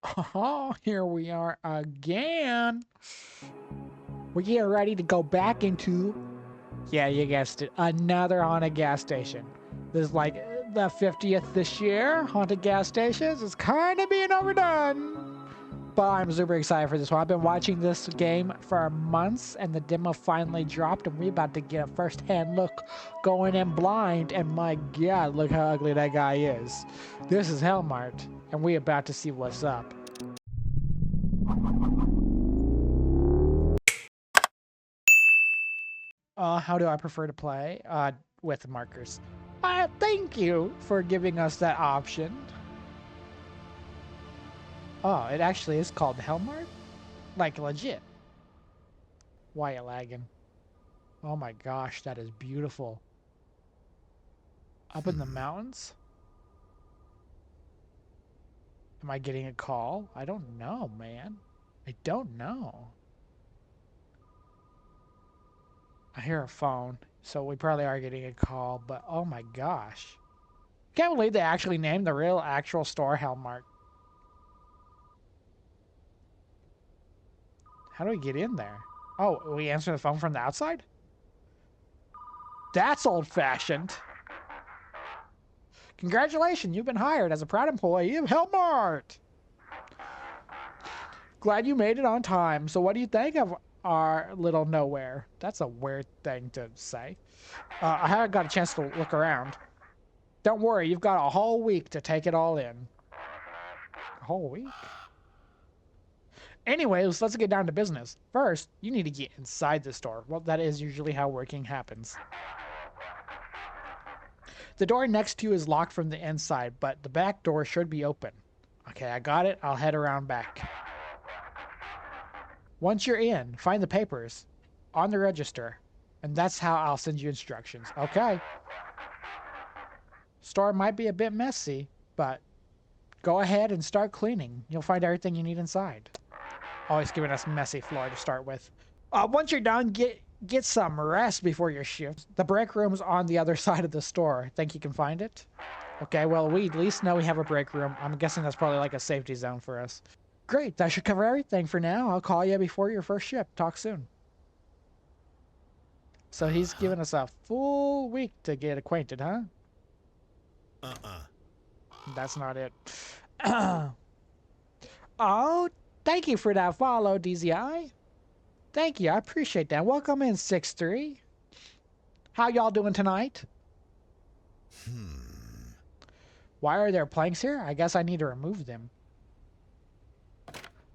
Oh, here we are again. We're getting ready to go back into, yeah, you guessed it, another haunted gas station. This is like the 50th this year. Haunted gas stations is kind of being overdone. But I'm super excited for this one. I've been watching this game for months, and the demo finally dropped, and we're about to get a first-hand look going in blind. And my God, look how ugly that guy is. This is HELLMART, and we're about to see what's up. How do I prefer to play? With markers. Thank you for giving us that option. Oh, it actually is called HELLMART? Like legit. Why you lagging? Oh my gosh, that is beautiful. Up in the mountains? Am I getting a call? I don't know, man. I don't know. I hear a phone, so we probably are getting a call, but oh my gosh. Can't believe they actually named the real actual store HELLMART. How do we get in there? Oh, we answer the phone from the outside? That's old-fashioned. Congratulations, you've been hired as a proud employee of HELLMART. Glad you made it on time. So what do you think of our little nowhere? That's a weird thing to say. I haven't got a chance to look around. Don't worry, you've got a whole week to take it all in. A whole week? Anyways, let's get down to business. First, you need to get inside the store. Well, that is usually how working happens. The door next to you is locked from the inside, but the back door should be open. Okay, I got it. I'll head around back. Once you're in, find the papers on the register, and that's how I'll send you instructions. Okay. Store might be a bit messy, but go ahead and start cleaning. You'll find everything you need inside. Always giving us messy floor to start with. Once you're done, get some rest before your shift. The break room's on the other side of the store. Think you can find it? Okay, well, we at least know we have a break room. I'm guessing that's probably like a safety zone for us. Great, that should cover everything for now. I'll call you before your first shift. Talk soon. So he's given us a full week to get acquainted, huh? That's not it. Oh, thank you for that follow, DZI. Thank you, I appreciate that. Welcome in, 6-3. How y'all doing tonight? Why are there planks here? I guess I need to remove them.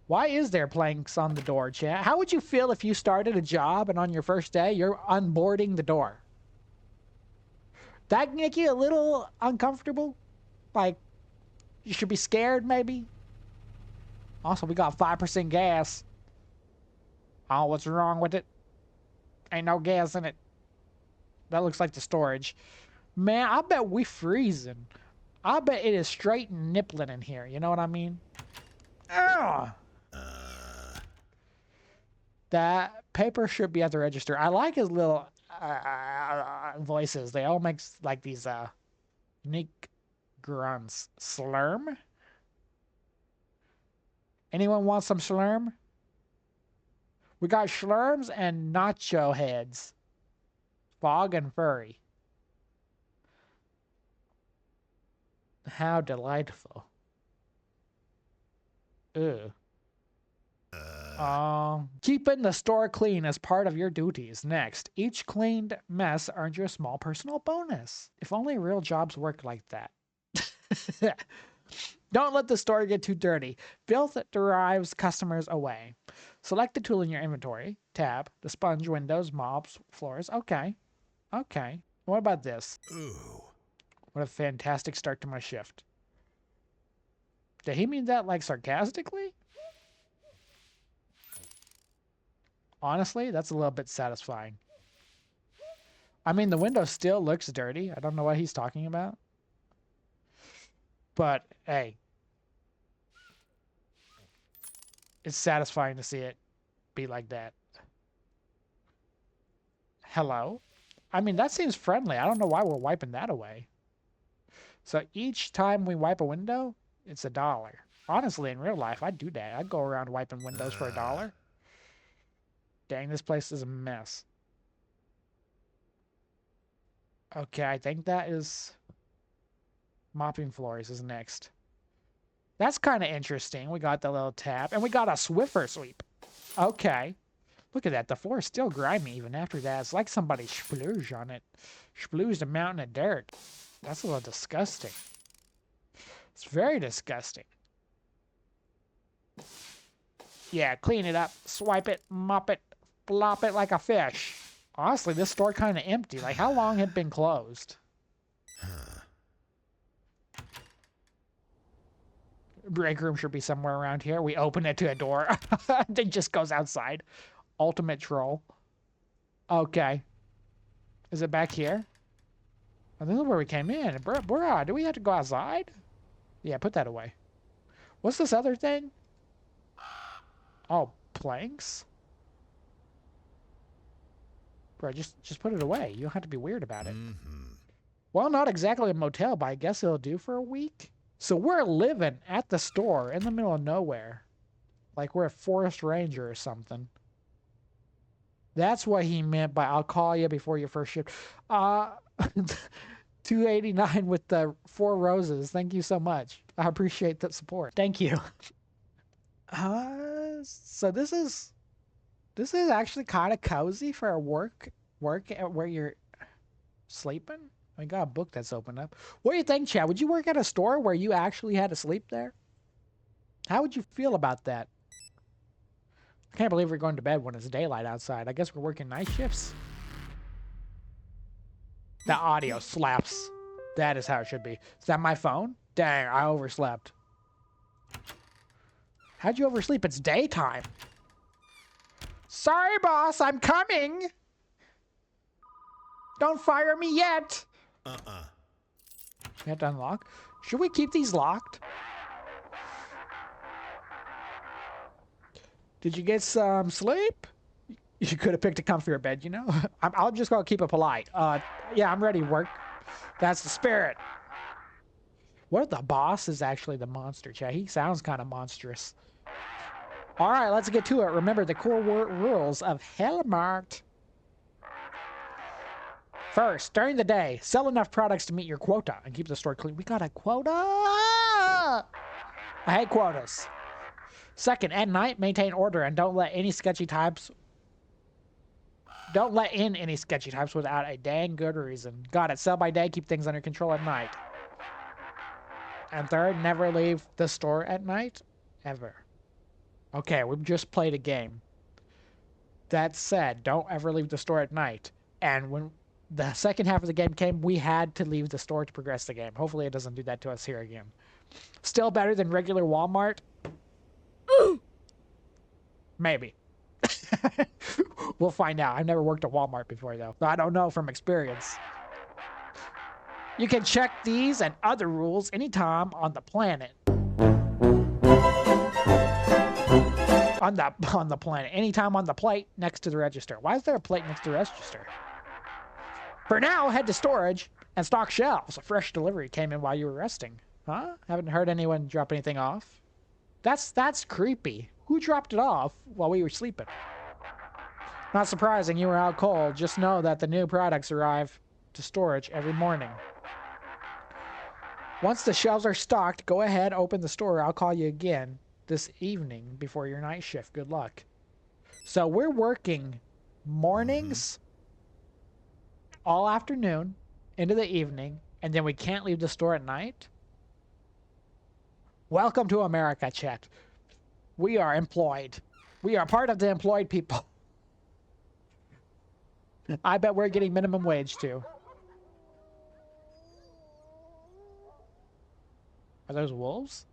Why is there planks on the door, chat? How would you feel if you started a job and on your first day, you're unboarding the door? That make you a little uncomfortable? Like, you should be scared, maybe? Also, we got 5% gas. Oh, what's wrong with it? Ain't no gas in it. That looks like the storage. Man, I bet we freezing. I bet it is straight nippling in here. You know what I mean? Ugh. That paper should be at the register. I like his little voices. They all make like these unique grunts. Slurm? Anyone want some slurm? We got slurms and nacho heads. Fog and furry. How delightful. Ew. Keeping the store clean is part of your duties. Next, each cleaned mess earns you a small personal bonus. If only real jobs worked like that. Don't let the store get too dirty. Filth drives customers away. Select the tool in your inventory. Tab. The sponge, windows, mops, floors. Okay. Okay. What about this? Ooh. What a fantastic start to my shift. Did he mean that like sarcastically? Honestly, that's a little bit satisfying. I mean, the window still looks dirty. I don't know what he's talking about. But, hey. It's satisfying to see it be like that. Hello? I mean, that seems friendly. I don't know why we're wiping that away. So each time we wipe a window, it's $1. Honestly, in real life, I'd do that. I'd go around wiping windows for $1. Dang, this place is a mess. Okay, I think that is... mopping floors is next. That's kind of interesting. We got the little tab, and we got a Swiffer sweep. Okay. Look at that. The floor is still grimy even after that. It's like somebody splooged on it. Splooged a mountain of dirt. That's a little disgusting. It's very disgusting. Yeah, clean it up, swipe it, mop it, flop it like a fish. Honestly, this store kind of empty. Like, how long had it been closed? Break room should be somewhere around here. We open it to a door. It just goes outside. Ultimate troll. Okay. Is it back here? Oh, this is where we came in. Bruh, do we have to go outside? Yeah, put that away. What's this other thing? Oh, planks? Bro, just put it away. You don't have to be weird about it. Well, not exactly a motel, but I guess it'll do for a week. So we're living at the store in the middle of nowhere. Like we're a forest ranger or something. That's what he meant by I'll call you before your first shift. 289 with the 4 roses. Thank you so much. I appreciate that support. Thank you. So this is actually kind of cozy for a work where you're sleeping. I got a book that's open up. What do you think, Chad? Would you work at a store where you actually had to sleep there? How would you feel about that? I can't believe we're going to bed when it's daylight outside. I guess we're working night shifts. The audio slaps. That is how it should be. Is that my phone? Dang, I overslept. How'd you oversleep? It's daytime. Sorry, boss, I'm coming. Don't fire me yet. We have to unlock. Should we keep these locked? Did you get some sleep? You could have picked a comfier bed, you know? I'll just go keep it polite. Yeah, I'm ready to work. That's the spirit. What if the boss is actually the monster, Chad? He sounds kind of monstrous. All right, let's get to it. Remember the core rules of HELLMART. First, during the day, sell enough products to meet your quota and keep the store clean. We got a quota! I hate quotas. Second, at night, maintain order and don't let in any sketchy types without a dang good reason. Got it. Sell by day, keep things under control at night. And third, never leave the store at night. Ever. Okay, we've just played a game. That said, don't ever leave the store at night. And when the second half of the game came, we had to leave the store to progress the game. Hopefully it doesn't do that to us here again. Still better than regular Walmart? Maybe. We'll find out. I've never worked at Walmart before, though. I don't know from experience. You can check these and other rules anytime on the planet. On the planet. Anytime on the plate next to the register. Why is there a plate next to the register? For now, head to storage and stock shelves. A fresh delivery came in while you were resting. Huh? Haven't heard anyone drop anything off. That's creepy. Who dropped it off while we were sleeping? Not surprising you were out cold. Just know that the new products arrive to storage every morning. Once the shelves are stocked, go ahead, open the store. I'll call you again this evening before your night shift. Good luck. So we're working mornings, all afternoon, into the evening, and then we can't leave the store at night? Welcome to America, Chet. We are employed. We are part of the employed people. I bet we're getting minimum wage, too. Are those wolves?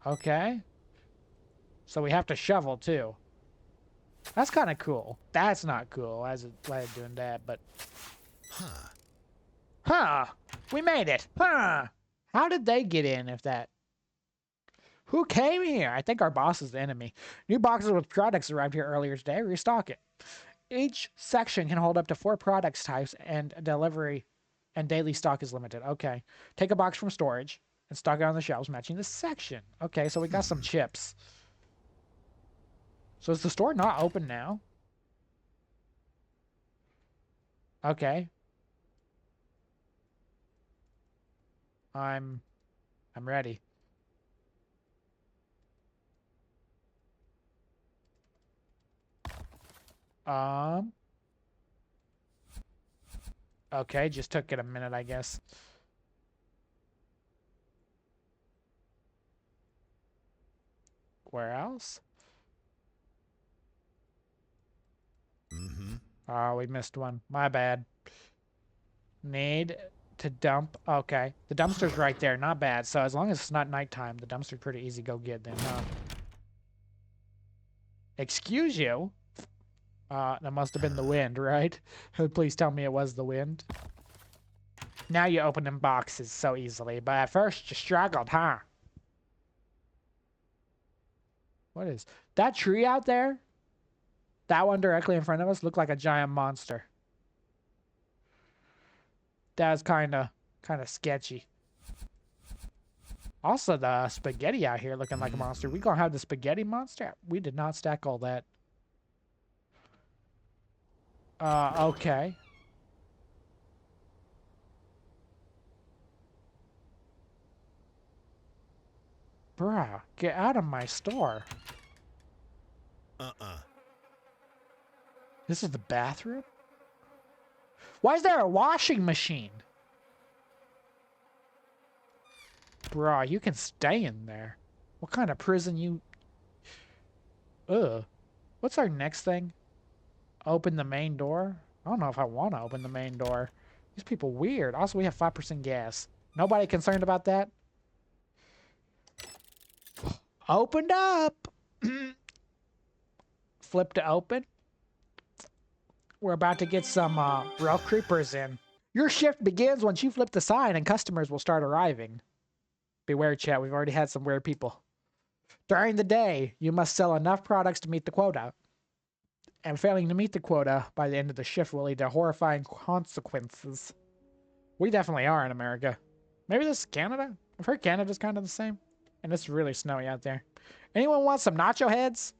Okay. So we have to shovel, too. That's kind of cool. That's not cool. I was glad doing that, but... Huh. We made it. Huh. How did they get in if that... Who came here? I think our boss is the enemy. New boxes with products arrived here earlier today. Restock it. Each section can hold up to 4 products types and delivery and daily stock is limited. Okay. Take a box from storage and stock it on the shelves matching the section. Okay, so we got some chips. So is the store not open now? Okay. I'm ready. Okay, just took it a minute, I guess. Where else? Oh, we missed one. My bad. Need to dump. Okay. The dumpster's right there. Not bad. So as long as it's not nighttime, the dumpster's pretty easy to go get then, huh? Excuse you? That must have been the wind, right? Please tell me it was the wind. Now you open them boxes so easily, but at first you struggled, huh? What is that tree out there? That one directly in front of us looked like a giant monster. That's kind of sketchy. Also, the spaghetti out here looking like a monster. We gonna have the spaghetti monster? We did not stack all that. Okay. Bruh, get out of my store. This is the bathroom? Why is there a washing machine? Bruh, you can stay in there. What kind of prison you... Ugh. What's our next thing? Open the main door? I don't know if I want to open the main door. These people weird. Also, we have 5% gas. Nobody concerned about that? Opened up! Flip to open. We're about to get some real creepers in. Your shift begins once you flip the sign and customers will start arriving. Beware, chat. We've already had some weird people. During the day, you must sell enough products to meet the quota. And failing to meet the quota by the end of the shift will lead to horrifying consequences. We definitely are in America. Maybe this is Canada? I've heard Canada's kind of the same. And it's really snowy out there. Anyone want some nacho heads?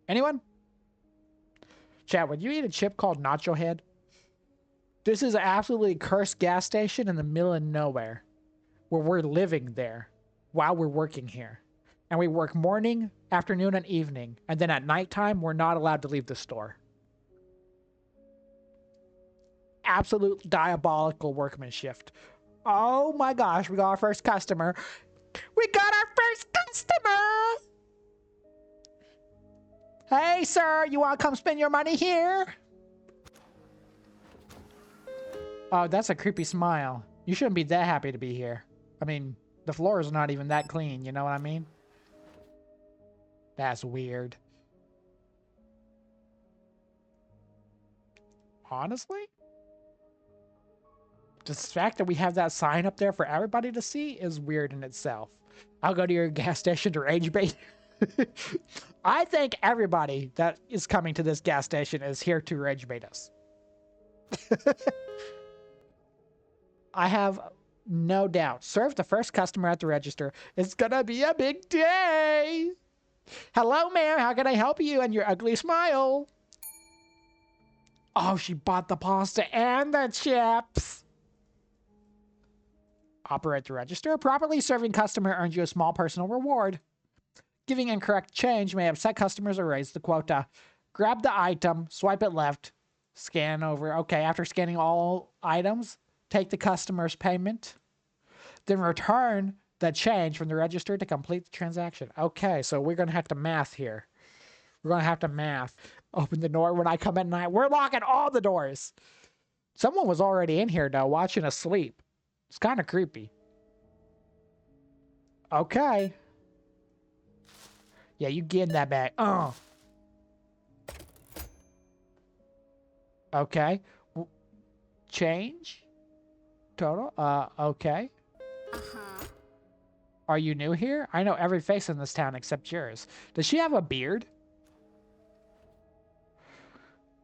Anyone? Chat, would you eat a chip called Nacho Head? This is an absolutely cursed gas station in the middle of nowhere. Where we're living there while we're working here. And we work morning, afternoon, and evening. And then at nighttime, we're not allowed to leave the store. Absolute diabolical workmanship. Oh my gosh, we got our first customer. We got our first customer! Hey, sir, you want to come spend your money here? Oh, that's a creepy smile. You shouldn't be that happy to be here. I mean, the floor is not even that clean, you know what I mean? That's weird. Honestly? The fact that we have that sign up there for everybody to see is weird in itself. I'll go to your gas station to rage bait. I think everybody that is coming to this gas station is here to rage bait us. I have no doubt. Serve the first customer at the register. It's gonna be a big day. Hello, ma'am. How can I help you? And your ugly smile. Oh, she bought the pasta and the chips. Operate the register. A properly serving customer earns you a small personal reward. Giving incorrect change may upset customers or raise the quota. Grab the item, swipe it left, scan over. Okay, after scanning all items, take the customer's payment, then return the change from the register to complete the transaction. Okay, so we're going to have to math here. We're going to have to math. Open the door when I come at night. We're locking all the doors. Someone was already in here, though, watching us sleep. It's kind of creepy. Okay. Yeah, you get in that bag. Okay. Change? Total? Okay. Are you new here? I know every face in this town except yours. Does she have a beard?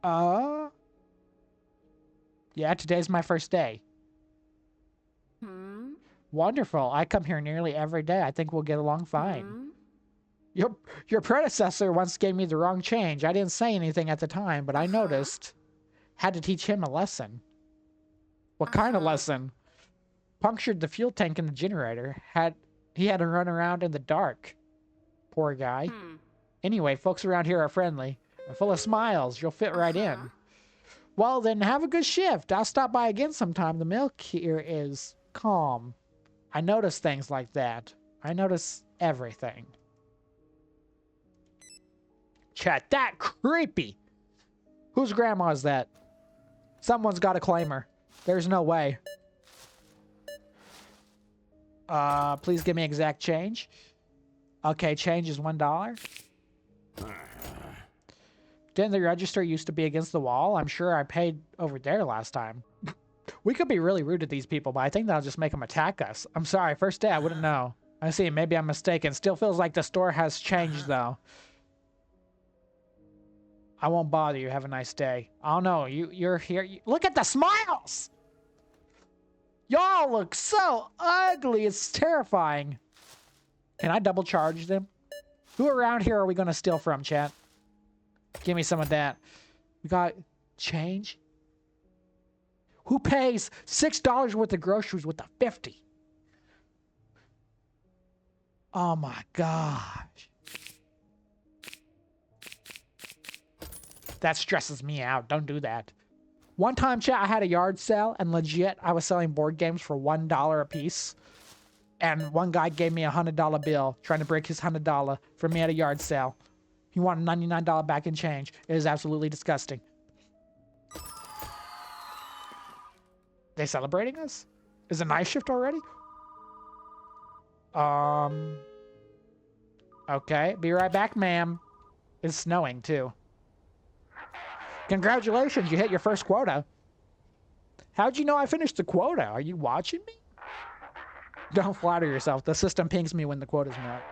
Yeah, today's my first day. Wonderful. I come here nearly every day. I think we'll get along fine. Your predecessor once gave me the wrong change. I didn't say anything at the time, but I noticed. Had to teach him a lesson. What kind of lesson? Punctured the fuel tank in the generator. He had to run around in the dark. Poor guy. Anyway, folks around here are friendly and full of smiles. You'll fit right in. Well, then have a good shift. I'll stop by again sometime. The milk here is calm. I notice things like that. I notice everything. Chat, that creepy. Whose grandma is that? Someone's got to claim her. There's no way. Please give me exact change. Okay, change is $1. Didn't the register used to be against the wall? I'm sure I paid over there last time. We could be really rude to these people, but I think that'll just make them attack us. I'm sorry, first day I wouldn't know. I see, maybe I'm mistaken. Still feels like the store has changed though. I won't bother you. Have a nice day. Oh no, you're here. Look at the smiles! Y'all look so ugly. It's terrifying. Can I double charge them? Who around here are we going to steal from, chat? Give me some of that. We got change. Who pays $6 worth of groceries with a 50? Oh my gosh. That stresses me out. Don't do that. One time, chat, I had a yard sale, and legit, I was selling board games for $1 a piece. And one guy gave me a $100 bill, trying to break his $100 from me at a yard sale. He wanted $99 back in change. It is absolutely disgusting. They celebrating us? Is it night shift already? Okay, be right back, ma'am. It's snowing, too. Congratulations, you hit your first quota. How'd you know I finished the quota? Are you watching me? Don't flatter yourself. The system pings me when the quota's met.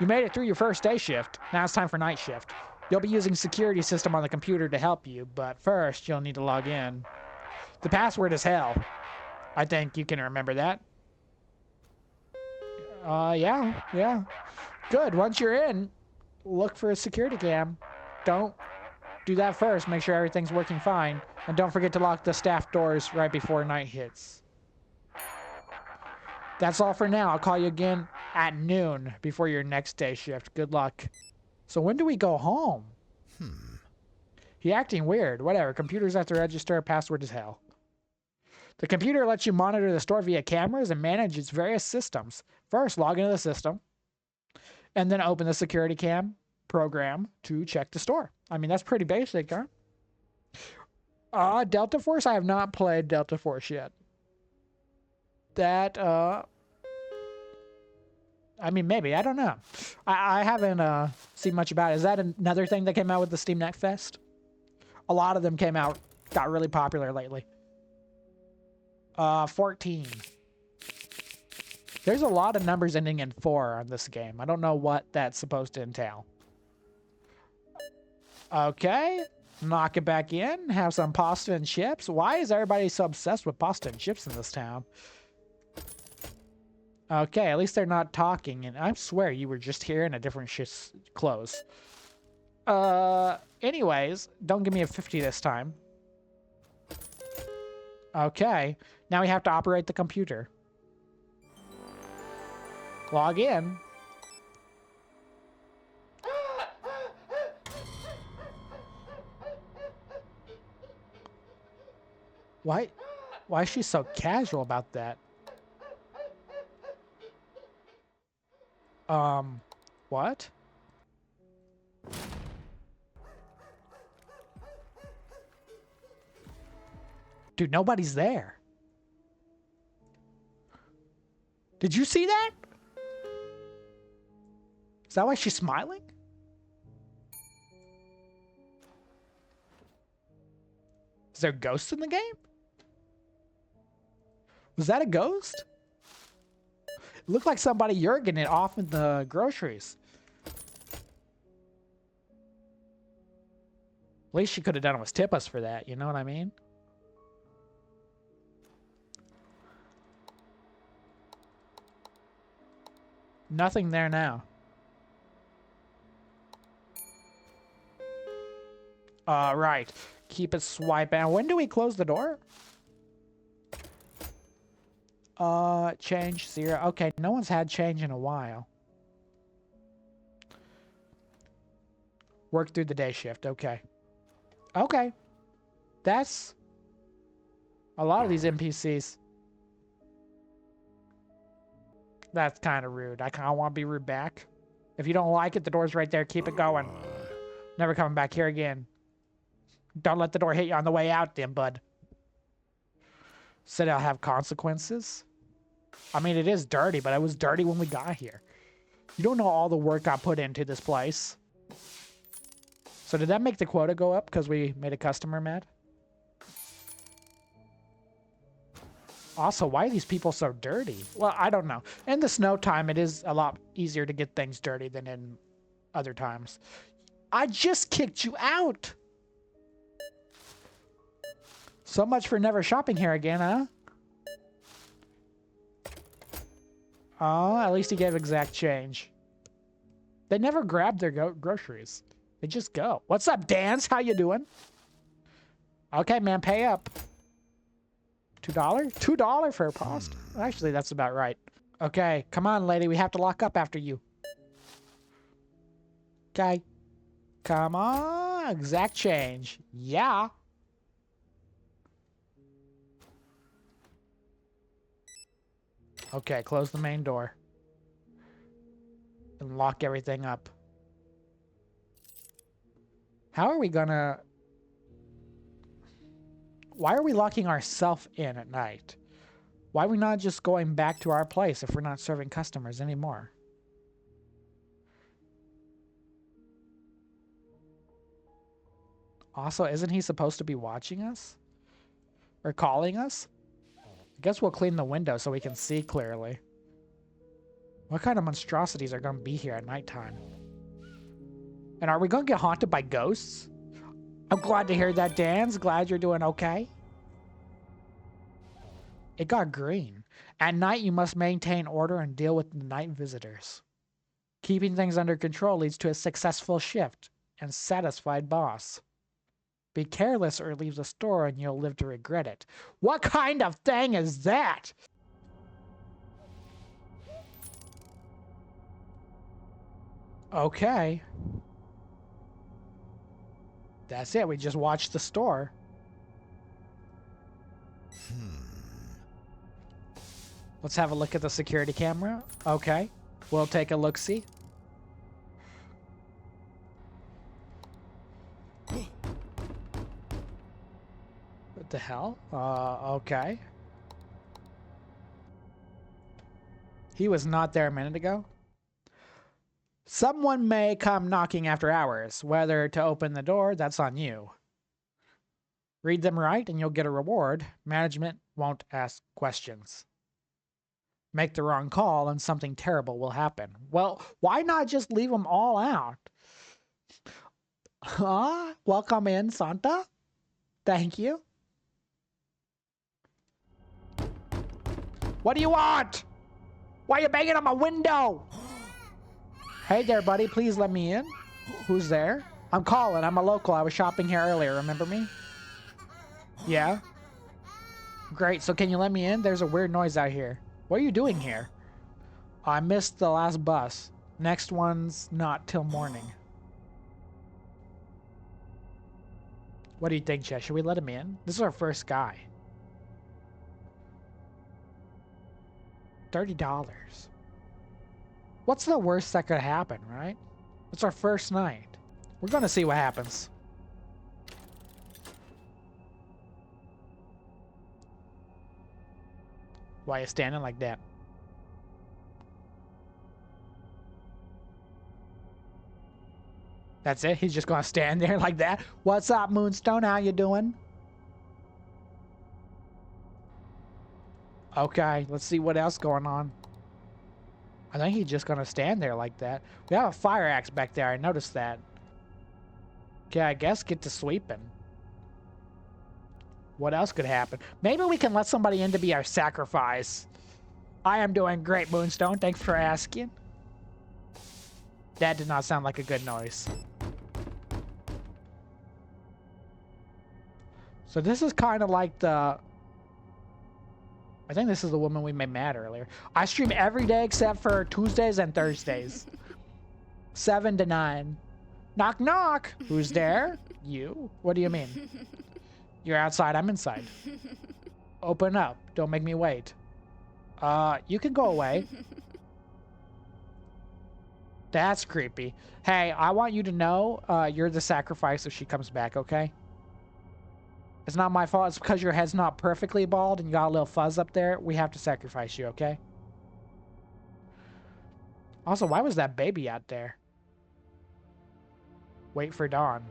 You made it through your first day shift. Now it's time for night shift. You'll be using security system on the computer to help you, but first you'll need to log in. The password is hell. I think you can remember that. Yeah. Good. Once you're in, look for a security cam. Don't do that first. Make sure everything's working fine. And don't forget to lock the staff doors right before night hits. That's all for now. I'll call you again at noon before your next day shift. Good luck. So when do we go home? He acting weird. Whatever. Computers have to register. Password is hell. The computer lets you monitor the store via cameras and manage its various systems. First, log into the system, and then open the security cam program to check the store. I mean, that's pretty basic, huh? Delta Force? I have not played Delta Force yet. That, I mean, maybe. I don't know. I haven't seen much about it. Is that another thing that came out with the Steam Next Fest? A lot of them came out, got really popular lately. 14. There's a lot of numbers ending in 4 on this game. I don't know what that's supposed to entail. Okay. Knock it back in. Have some pasta and chips. Why is everybody so obsessed with pasta and chips in this town? Okay, at least they're not talking. And I swear you were just here in a different clothes. Anyways, don't give me a 50 this time. Okay. Now we have to operate the computer. Log in. Why is she so casual about that? What? Dude, nobody's there. Did you see that? Is that why she's smiling? Is there ghosts in the game? Was that a ghost? It looked like somebody yerging it off in the groceries. Least she could have done was tip us for that, you know what I mean? Nothing there now. Right. Keep it swiping. When do we close the door? Change 0. Okay, no one's had change in a while. Work through the day shift. Okay. Okay. That's a lot of these NPCs. That's kind of rude. I kind of want to be rude back. If you don't like it, the door's right there. Keep it going. Never coming back here again. Don't let the door hit you on the way out, then, bud. Said I'll have consequences. I mean, it is dirty, but it was dirty when we got here. You don't know all the work I put into this place. So did that make the quota go up because we made a customer mad? Also, why are these people so dirty? Well, I don't know. In the snow time, it is a lot easier to get things dirty than in other times. I just kicked you out! So much for never shopping here again, huh? Oh, at least he gave exact change. They never grab their groceries. They just go. What's up, Dance? How you doing? Okay, man, pay up. $2? $2 for a pasta? Actually, that's about right. Okay, come on, lady. We have to lock up after you. Okay. Come on. Exact change. Yeah. Okay, close the main door. And lock everything up. How are we gonna... Why are we locking ourselves in at night? Why are we not just going back to our place if we're not serving customers anymore? Also, isn't he supposed to be watching us? Or calling us? I guess we'll clean the window so we can see clearly. What kind of monstrosities are going to be here at nighttime? And are we going to get haunted by ghosts? I'm glad to hear that, Dan's. Glad you're doing okay. It got green. At night, you must maintain order and deal with the night visitors. Keeping things under control leads to a successful shift and satisfied boss. Be careless or leave the store and you'll live to regret it. What kind of thing is that? Okay. That's it. We just watched the store. Let's have a look at the security camera. Okay. We'll take a look-see. What the hell? Okay. He was not there a minute ago. Someone may come knocking after hours. Whether to open the door, that's on you. Read them right and you'll get a reward. Management won't ask questions. Make the wrong call and something terrible will happen. Well, why not just leave them all out? Welcome in, Santa. Thank you. What do you want? Why are you banging on my window? Hey there, buddy. Please let me in. Who's there? I'm Colin. I'm a local. I was shopping here earlier. Remember me? Yeah? Great. So can you let me in? There's a weird noise out here. What are you doing here? I missed the last bus. Next one's not till morning. What do you think, Chess? Should we let him in? This is our first guy. $30. What's the worst that could happen, right? It's our first night. We're gonna see what happens. Why are you standing like that? That's it? He's just gonna stand there like that? What's up, Moonstone? How you doing? Okay, let's see what else going on. I think he's just gonna stand there like that. We have a fire axe back there. I noticed that. Okay, I guess get to sweeping. What else could happen? Maybe we can let somebody in to be our sacrifice. I am doing great, Moonstone. Thanks for asking. That did not sound like a good noise. So this is kind of like the... I think this is the woman we made mad earlier. I stream every day except for Tuesdays and Thursdays. 7 to 9. Knock, knock. Who's there? You. What do you mean? You're outside, I'm inside. Open up. Don't make me wait. You can go away. That's creepy. Hey, I want you to know you're the sacrifice if she comes back, okay? It's not my fault. It's because your head's not perfectly bald and you got a little fuzz up there. We have to sacrifice you, okay? Also, why was that baby out there? Wait for dawn.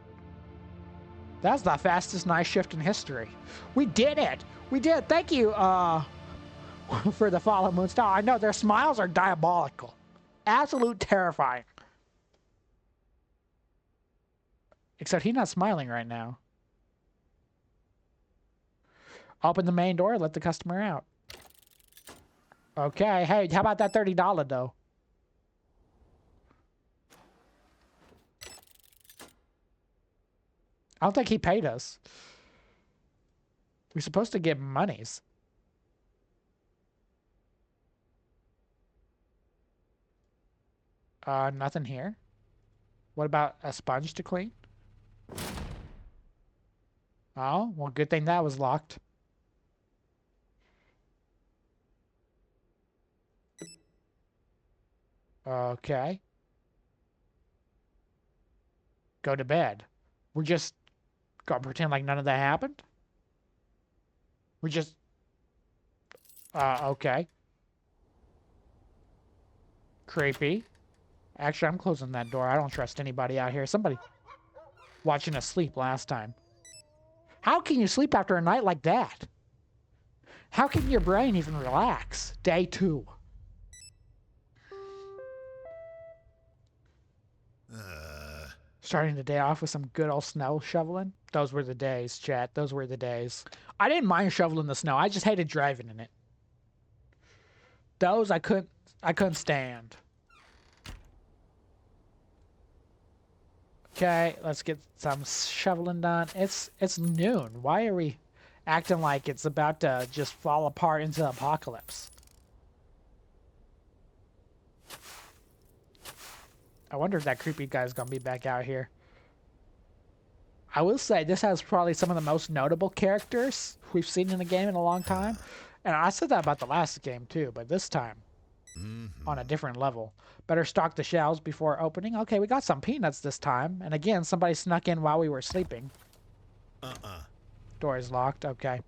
That's the fastest night shift in history. We did it! We did! Thank you, for the follow moon star. I know, their smiles are diabolical. Absolute terrifying. Except he's not smiling right now. Open the main door, let the customer out. Okay, hey, how about that $30 though? I don't think he paid us. We're supposed to get monies. Nothing here. What about a sponge to clean? Oh, well, good thing that was locked. Okay. Go to bed. We're just gonna pretend like none of that happened? We're just... okay. Creepy. Actually, I'm closing that door. I don't trust anybody out here. Somebody watching us sleep last time. How can you sleep after a night like that? How can your brain even relax? Day 2. Starting the day off with some good old snow shoveling. Those were the days, chat. Those were the days. I didn't mind shoveling the snow. I just hated driving in it. Those I couldn't stand. Okay, let's get some shoveling done. It's noon. Why are we acting like it's about to just fall apart into the apocalypse? I wonder if that creepy guy's gonna be back out here. I will say this has probably some of the most notable characters we've seen in a game in a long time. And I said that about the last game too, but this time on a different level. Better stock the shelves before opening. Okay, we got some peanuts this time. And again, somebody snuck in while we were sleeping. Door is locked. Okay.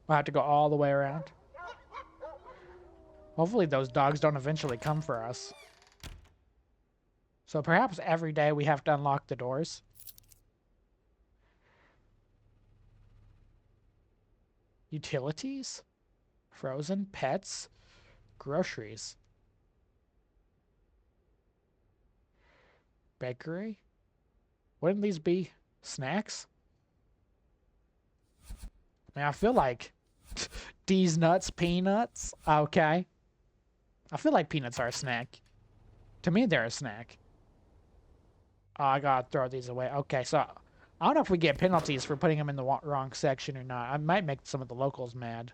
We'll have to go all the way around. Hopefully those dogs don't eventually come for us. So perhaps every day we have to unlock the doors. Utilities? Frozen? Pets? Groceries? Bakery? Wouldn't these be snacks? I mean, I feel like these nuts, peanuts. Okay. I feel like peanuts are a snack. To me, they're a snack. Oh, I gotta throw these away. Okay, so I don't know if we get penalties for putting them in the wrong section or not. I might make some of the locals mad.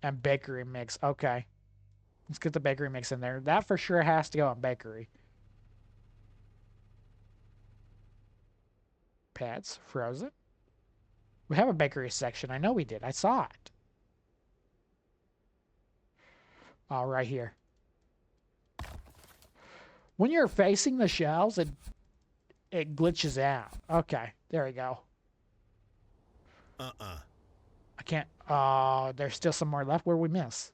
And bakery mix. Okay. Let's get the bakery mix in there. That for sure has to go in bakery. Pets. Frozen. We have a bakery section. I know we did. I saw it. Oh, right here. When you're facing the shelves, it glitches out. Okay, there we go. I can't... there's still some more left. Where we miss?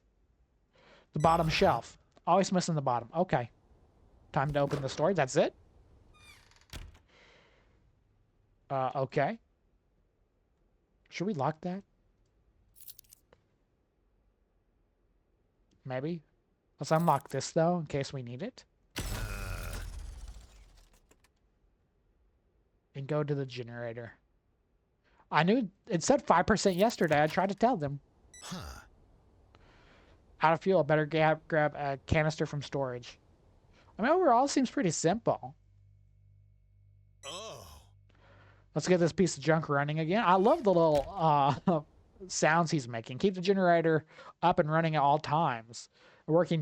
The bottom shelf. Always missing the bottom. Okay. Time to open the store. That's it? Okay. Should we lock that? Maybe. Let's unlock this, though, in case we need it. And go to the generator. I knew it said 5% yesterday. I tried to tell them. Out of fuel. Better grab a canister from storage. I mean, overall, it seems pretty simple. Oh. Let's get this piece of junk running again. I love the little sounds he's making. Keep the generator up and running at all times. A working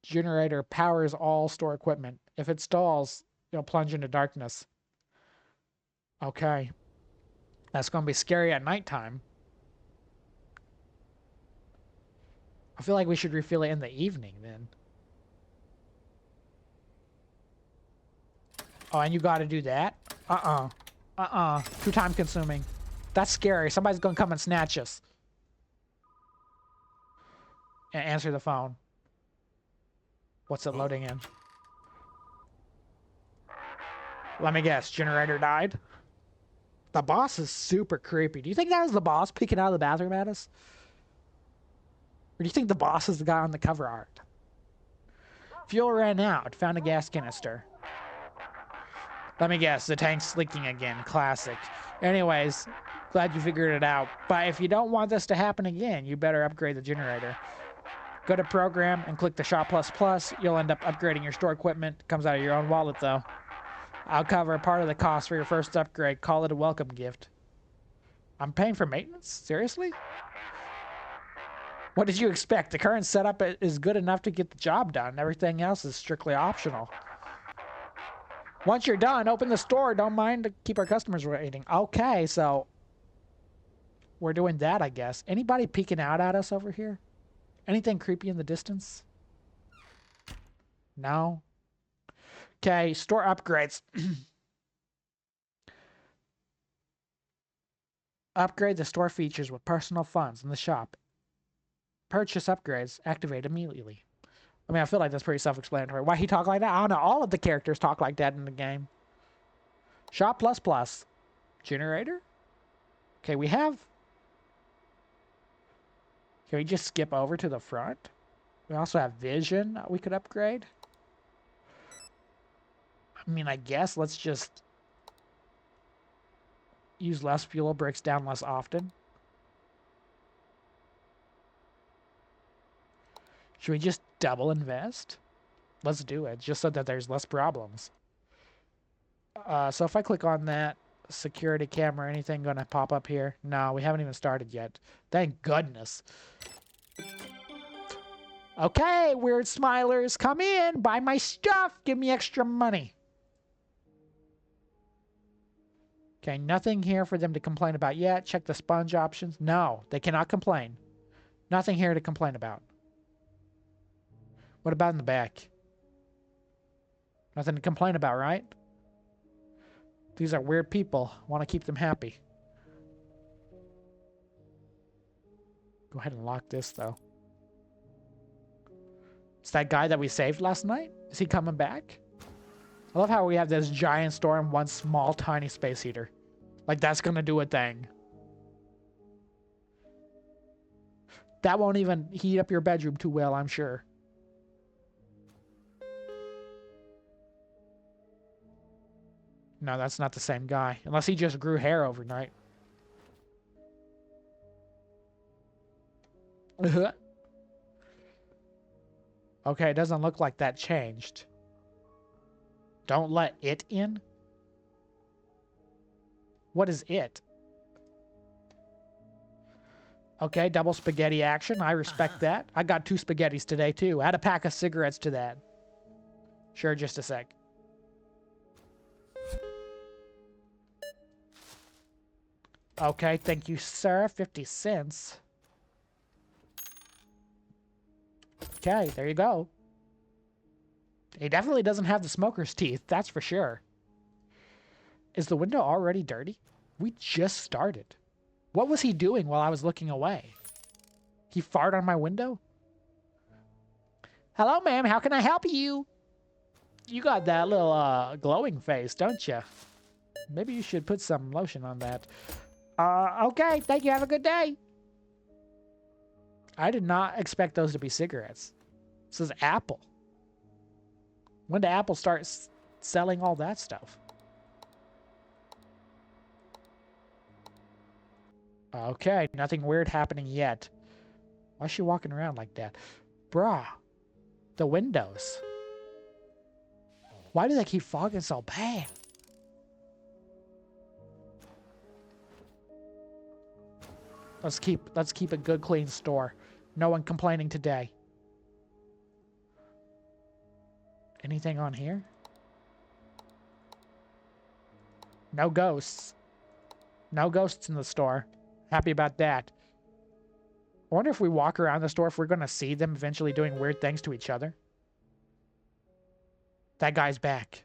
generator powers all store equipment. If it stalls, it'll plunge into darkness. Okay. That's going to be scary at nighttime. I feel like we should refill it in the evening then. Oh, and you got to do that? Too time consuming. That's scary. Somebody's going to come and snatch us. And answer the phone. What's it loading in? Let me guess. Generator died? The boss is super creepy. Do you think that was the boss peeking out of the bathroom at us? Or do you think the boss is the guy on the cover art? Fuel ran out. Found a gas canister. Let me guess. The tank's leaking again. Classic. Anyways, glad you figured it out. But if you don't want this to happen again, you better upgrade the generator. Go to Program and click the Shop++. You'll end up upgrading your store equipment. Comes out of your own wallet, though. I'll cover part of the cost for your first upgrade. Call it a welcome gift. I'm paying for maintenance? Seriously? What did you expect? The current setup is good enough to get the job done. Everything else is strictly optional. Once you're done, open the store. Don't mind to keep our customers waiting. Okay, so we're doing that, I guess. Anybody peeking out at us over here? Anything creepy in the distance? No? Okay, store upgrades. Upgrade the store features with personal funds in the shop. Purchase upgrades. Activate immediately. I mean, I feel like that's pretty self-explanatory. Why he talk like that? I don't know. All of the characters talk like that in the game. Shop++. Generator? Okay, we have... Can we just skip over to the front? We also have vision we could upgrade. I mean, I guess let's just use less fuel, breaks down less often. Should we just double invest? Let's do it, just so that there's less problems. So if I click on that, security camera, anything gonna pop up here? No, we haven't even started yet. Thank goodness. Okay, weird smilers, come in, buy my stuff, give me extra money. Okay, nothing here for them to complain about yet. Check the sponge options. No, they cannot complain. Nothing here to complain about. What about in the back? Nothing to complain about, right? These are weird people. Want to keep them happy. Go ahead and lock this, though. It's that guy that we saved last night? Is he coming back? I love how we have this giant store and one small, tiny space heater. Like, that's gonna do a thing. That won't even heat up your bedroom too well, I'm sure. No, that's not the same guy. Unless he just grew hair overnight. Okay, it doesn't look like that changed. Don't let it in? What is it? Okay, double spaghetti action. I respect that. I got 2 spaghettis today, too. Add a pack of cigarettes to that. Sure, just a sec. Okay, thank you, sir. 50 cents. Okay, there you go. He definitely doesn't have the smoker's teeth, that's for sure. Is the window already dirty? We just started. What was he doing while I was looking away? He farted on my window? Hello, ma'am. How can I help you? You got that little glowing face, don't you? Maybe you should put some lotion on that. Okay. Thank you. Have a good day. I did not expect those to be cigarettes. This is Apple. When did Apple start selling all that stuff? Okay, nothing weird happening yet. Why is she walking around like that? Bruh. The windows. Why do they keep fogging so bad? Let's keep a good clean store. No one complaining today. Anything on here? No ghosts. No ghosts in the store. Happy about that. I wonder if we walk around the store if we're going to see them eventually doing weird things to each other. That guy's back.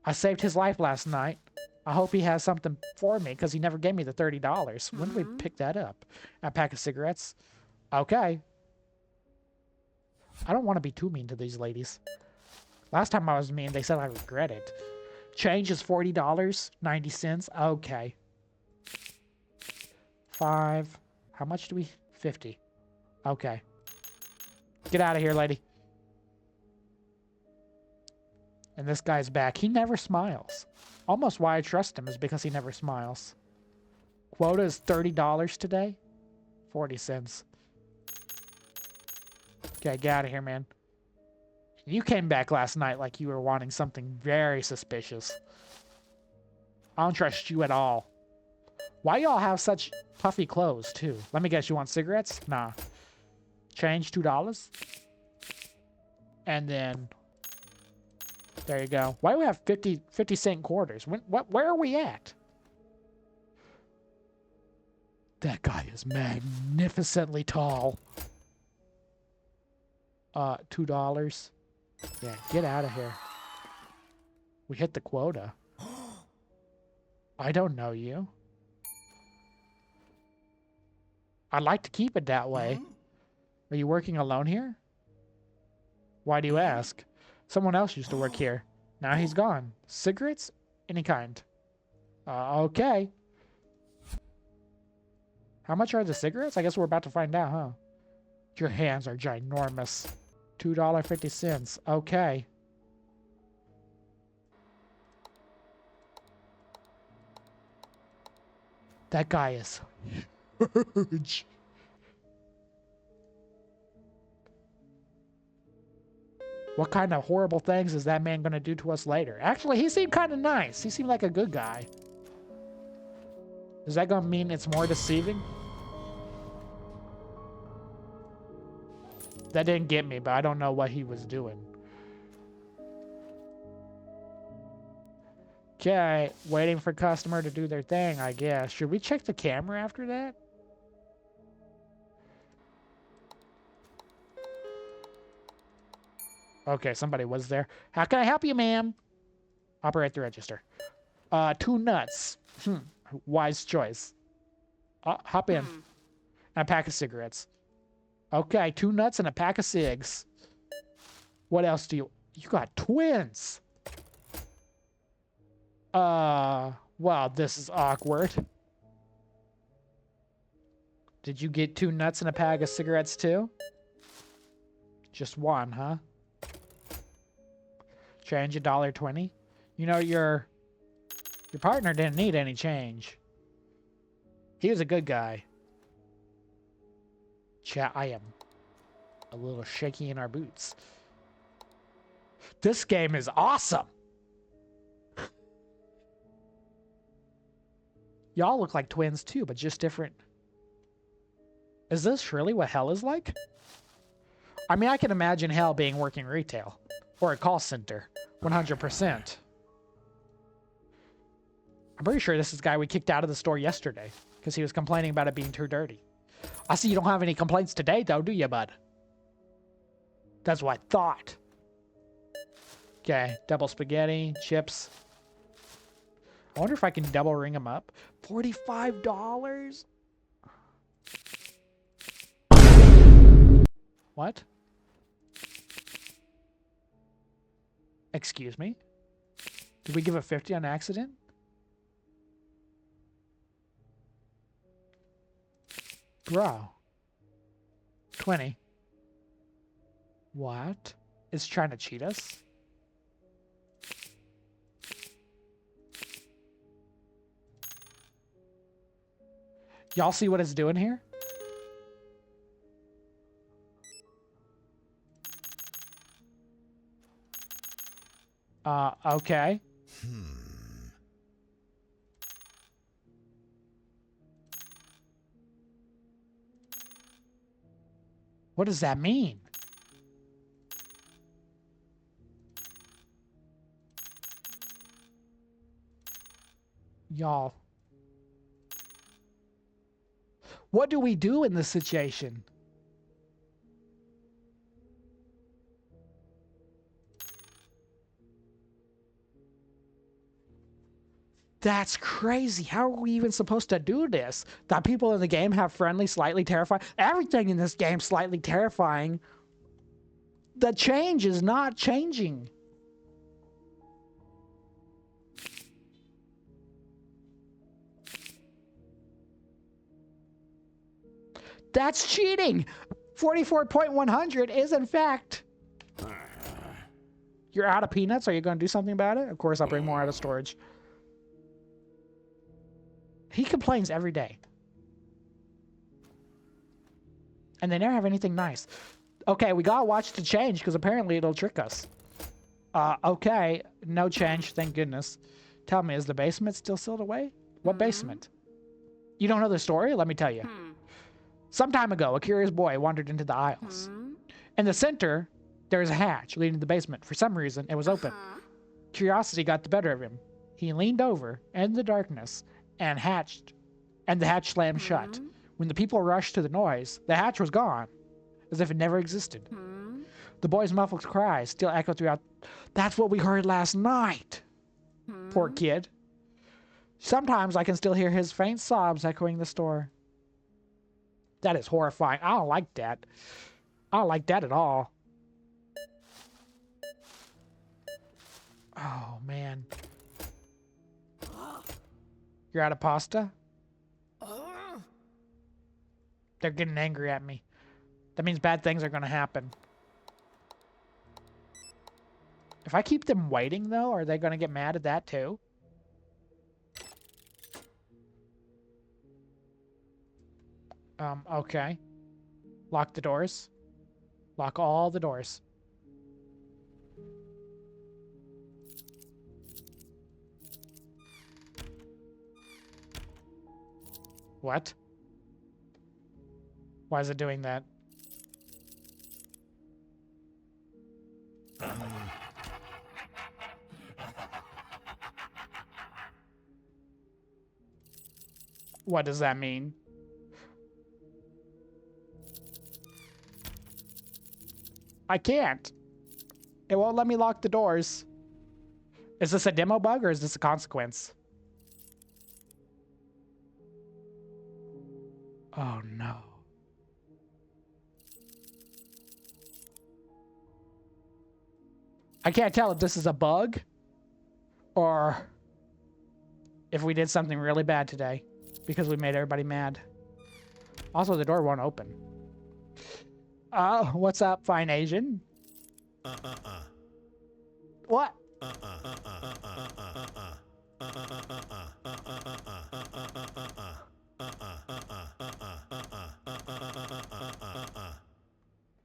I saved his life last night. I hope he has something for me because he never gave me the $30. When did we pick that up? A pack of cigarettes? Okay. I don't want to be too mean to these ladies. Last time I was mean, they said I regret it. Change is $40, 90 cents. Okay. 5. How much do we? 50. Okay. Get out of here, lady. And this guy's back. He never smiles. Almost why I trust him is because he never smiles. Quota is $30 today. 40 cents. Okay, get out of here, man. You came back last night like you were wanting something very suspicious. I don't trust you at all. Why y'all have such puffy clothes, too? Let me guess, you want cigarettes? Nah. Change $2. And then... there you go. Why do we have 50 cent quarters? Where are we at? That guy is magnificently tall. $2. Yeah, get out of here. We hit the quota. I don't know you. I'd like to keep it that way. Are you working alone here? Why do you ask? Someone else used to work here. Now he's gone. Cigarettes? Any kind. Okay. How much are the cigarettes? I guess we're about to find out, huh? Your hands are ginormous. $2.50. Okay. That guy is huge. What kind of horrible things is that man going to do to us later? Actually, he seemed kind of nice. He seemed like a good guy. Is that going to mean it's more deceiving? That didn't get me, but I don't know what he was doing. Okay, waiting for customer to do their thing, I guess. Should we check the camera after that? Okay, somebody was there. How can I help you, ma'am? Operate the register. 2 nuts. Wise choice. Hop in. And a pack of cigarettes. Okay, 2 nuts and a pack of cigs. What else do you... You got twins. Well, this is awkward. Did you get 2 nuts and a pack of cigarettes too? Just one, huh? Change $1.20. You know, your partner didn't need any change. He was a good guy. Chat, I am a little shaky in our boots. This game is awesome. Y'all look like twins too, but just different. Is this really what hell is like? I mean, I can imagine hell being working retail. Or a call center. 100%. I'm pretty sure this is the guy we kicked out of the store yesterday. Because he was complaining about it being too dirty. I see you don't have any complaints today, though, do you, bud? That's what I thought. Okay, double spaghetti, chips. I wonder if I can double ring them up. $45? What? Excuse me? Did we give a 50 on accident? Bro. 20. What? It's trying to cheat us? Y'all see what it's doing here? Okay. What does that mean? Y'all. What do we do in this situation? That's crazy. How are we even supposed to do this? That people in the game have friendly, slightly terrifying. Everything in this game slightly terrifying. The change is not changing. That's cheating. 44.100 is in fact. You're out of peanuts? Are you going to do something about it? Of course, I'll bring more out of storage. He complains every day. And they never have anything nice. Okay, we gotta watch the change because apparently it'll trick us. Okay, no change, thank goodness. Tell me, is the basement still sealed away? What basement? You don't know the story? Let me tell you. Some time ago, a curious boy wandered into the aisles. In the center, there was a hatch leading to the basement. For some reason, it was open. Curiosity got the better of him. He leaned over in the darkness and the hatch slammed shut. When the people rushed to the noise, the hatch was gone, as if it never existed. The boy's muffled cries still echoed throughout. That's what we heard last night. Poor kid. Sometimes I can still hear his faint sobs echoing the store. That is horrifying. I don't like that. I don't like that at all. Oh, man. You're out of pasta? They're getting angry at me. That means bad things are going to happen. If I keep them waiting, though, are they going to get mad at that, too? Okay. Lock the doors. Lock all the doors. What? Why is it doing that? What does that mean? I can't. It won't let me lock the doors. Is this a demo bug or is this a consequence? Oh no. I can't tell if this is a bug or if we did something really bad today because we made everybody mad. Also, the door won't open. What's up, fine Asian? What?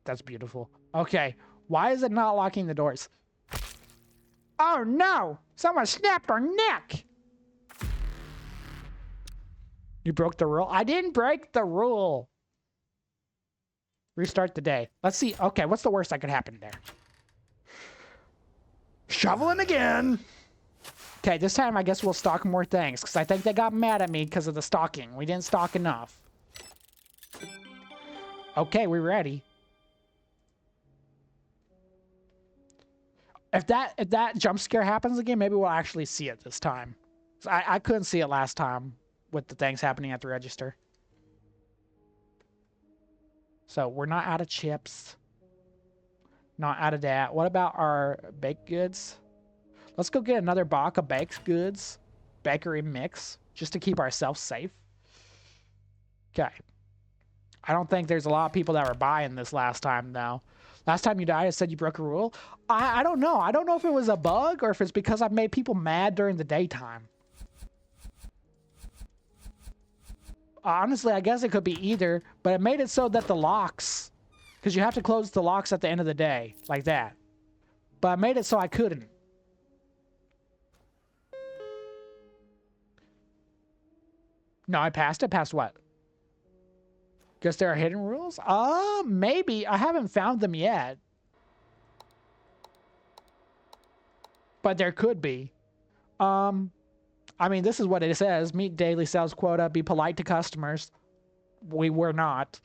That's beautiful. Okay, why is it not locking the doors? Oh no! Someone snapped our neck! You broke the rule? I didn't break the rule! Restart the day. Let's see. Okay, what's the worst that could happen there? Shoveling again! Okay, this time I guess we'll stock more things, because I think they got mad at me because of the stocking. We didn't stock enough. Okay, we're ready. If that jump scare happens again, maybe we'll actually see it this time. I couldn't see it last time with the things happening at the register. So we're not out of chips. Not out of that. What about our baked goods? Let's go get another box of baked goods. Bakery mix. Just to keep ourselves safe. Okay. I don't think there's a lot of people that were buying this last time, though. Last time you died, I said you broke a rule. I don't know. I don't know if it was a bug or if it's because I've made people mad during the daytime. Honestly, I guess it could be either, but it made it so that the locks, because you have to close the locks at the end of the day, like that. But I made it so I couldn't. No, I passed it. Passed what? Guess there are hidden rules? Maybe. I haven't found them yet. But there could be. I mean, this is what it says. Meet daily sales quota. Be polite to customers. We were not.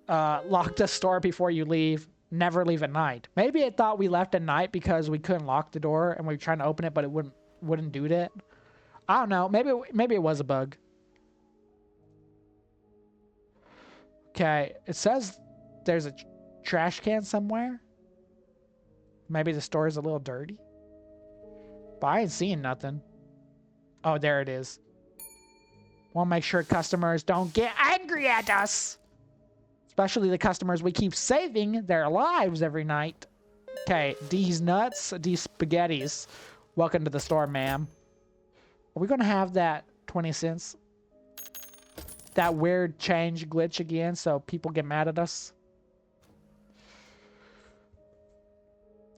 Lock the store before you leave. Never leave at night. Maybe it thought we left at night because we couldn't lock the door and we were trying to open it, but it wouldn't do that. I don't know. Maybe it was a bug. Okay, it says there's a trash can somewhere. Maybe the store is a little dirty. But I ain't seeing nothing. Oh, there it is. Want to make sure customers don't get angry at us. Especially the customers we keep saving their lives every night. Okay, these nuts, these spaghettis. Welcome to the store, ma'am. Are we going to have that 20 cents? That weird change glitch again so people get mad at us?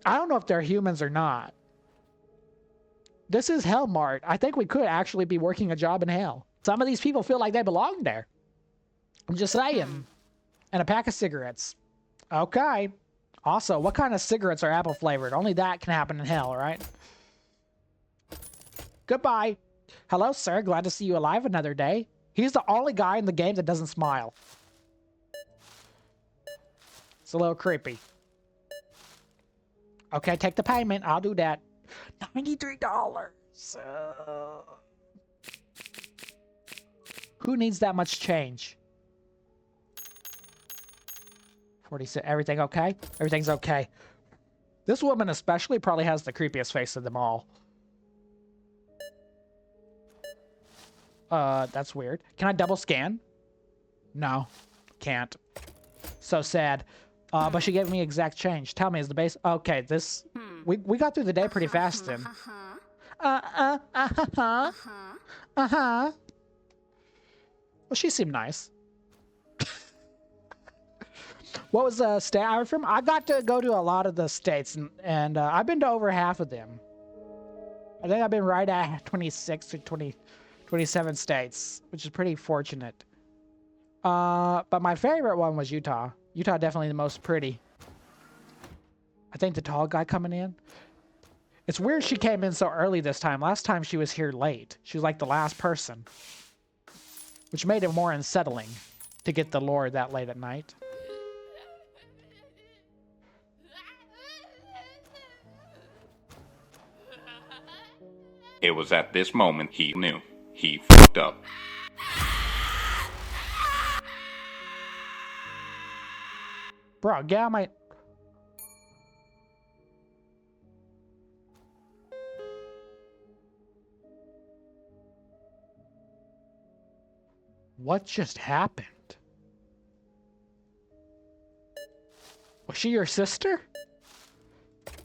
I don't know if they're humans or not. This is HELLMART. I think we could actually be working a job in hell. Some of these people feel like they belong there. I'm just saying. And a pack of cigarettes. Okay. Also, what kind of cigarettes are apple flavored? Only that can happen in hell, right? Goodbye. Hello, sir. Glad to see you alive another day. He's the only guy in the game that doesn't smile. It's a little creepy. Okay, take the payment. I'll do that. $93. Who needs that much change? 46. Everything okay? Everything's okay. This woman especially probably has the creepiest face of them all. That's weird. Can I double scan? No. Can't. So sad. But she gave me exact change. Tell me, is the base... Okay, this... We got through the day pretty fast then. Well, she seemed nice. What was the state I was from? I got to go to a lot of the states, and I've been to over half of them. I think I've been right at 26 to 27 states, which is pretty fortunate. But my favorite one was Utah. Utah definitely the most pretty. I think the tall guy coming in. It's weird she came in so early this time. Last time she was here late. She was like the last person. Which made it more unsettling to get the lore that late at night. It was at this moment he knew. He fucked up. Bro, get out my... What just happened? Was she your sister?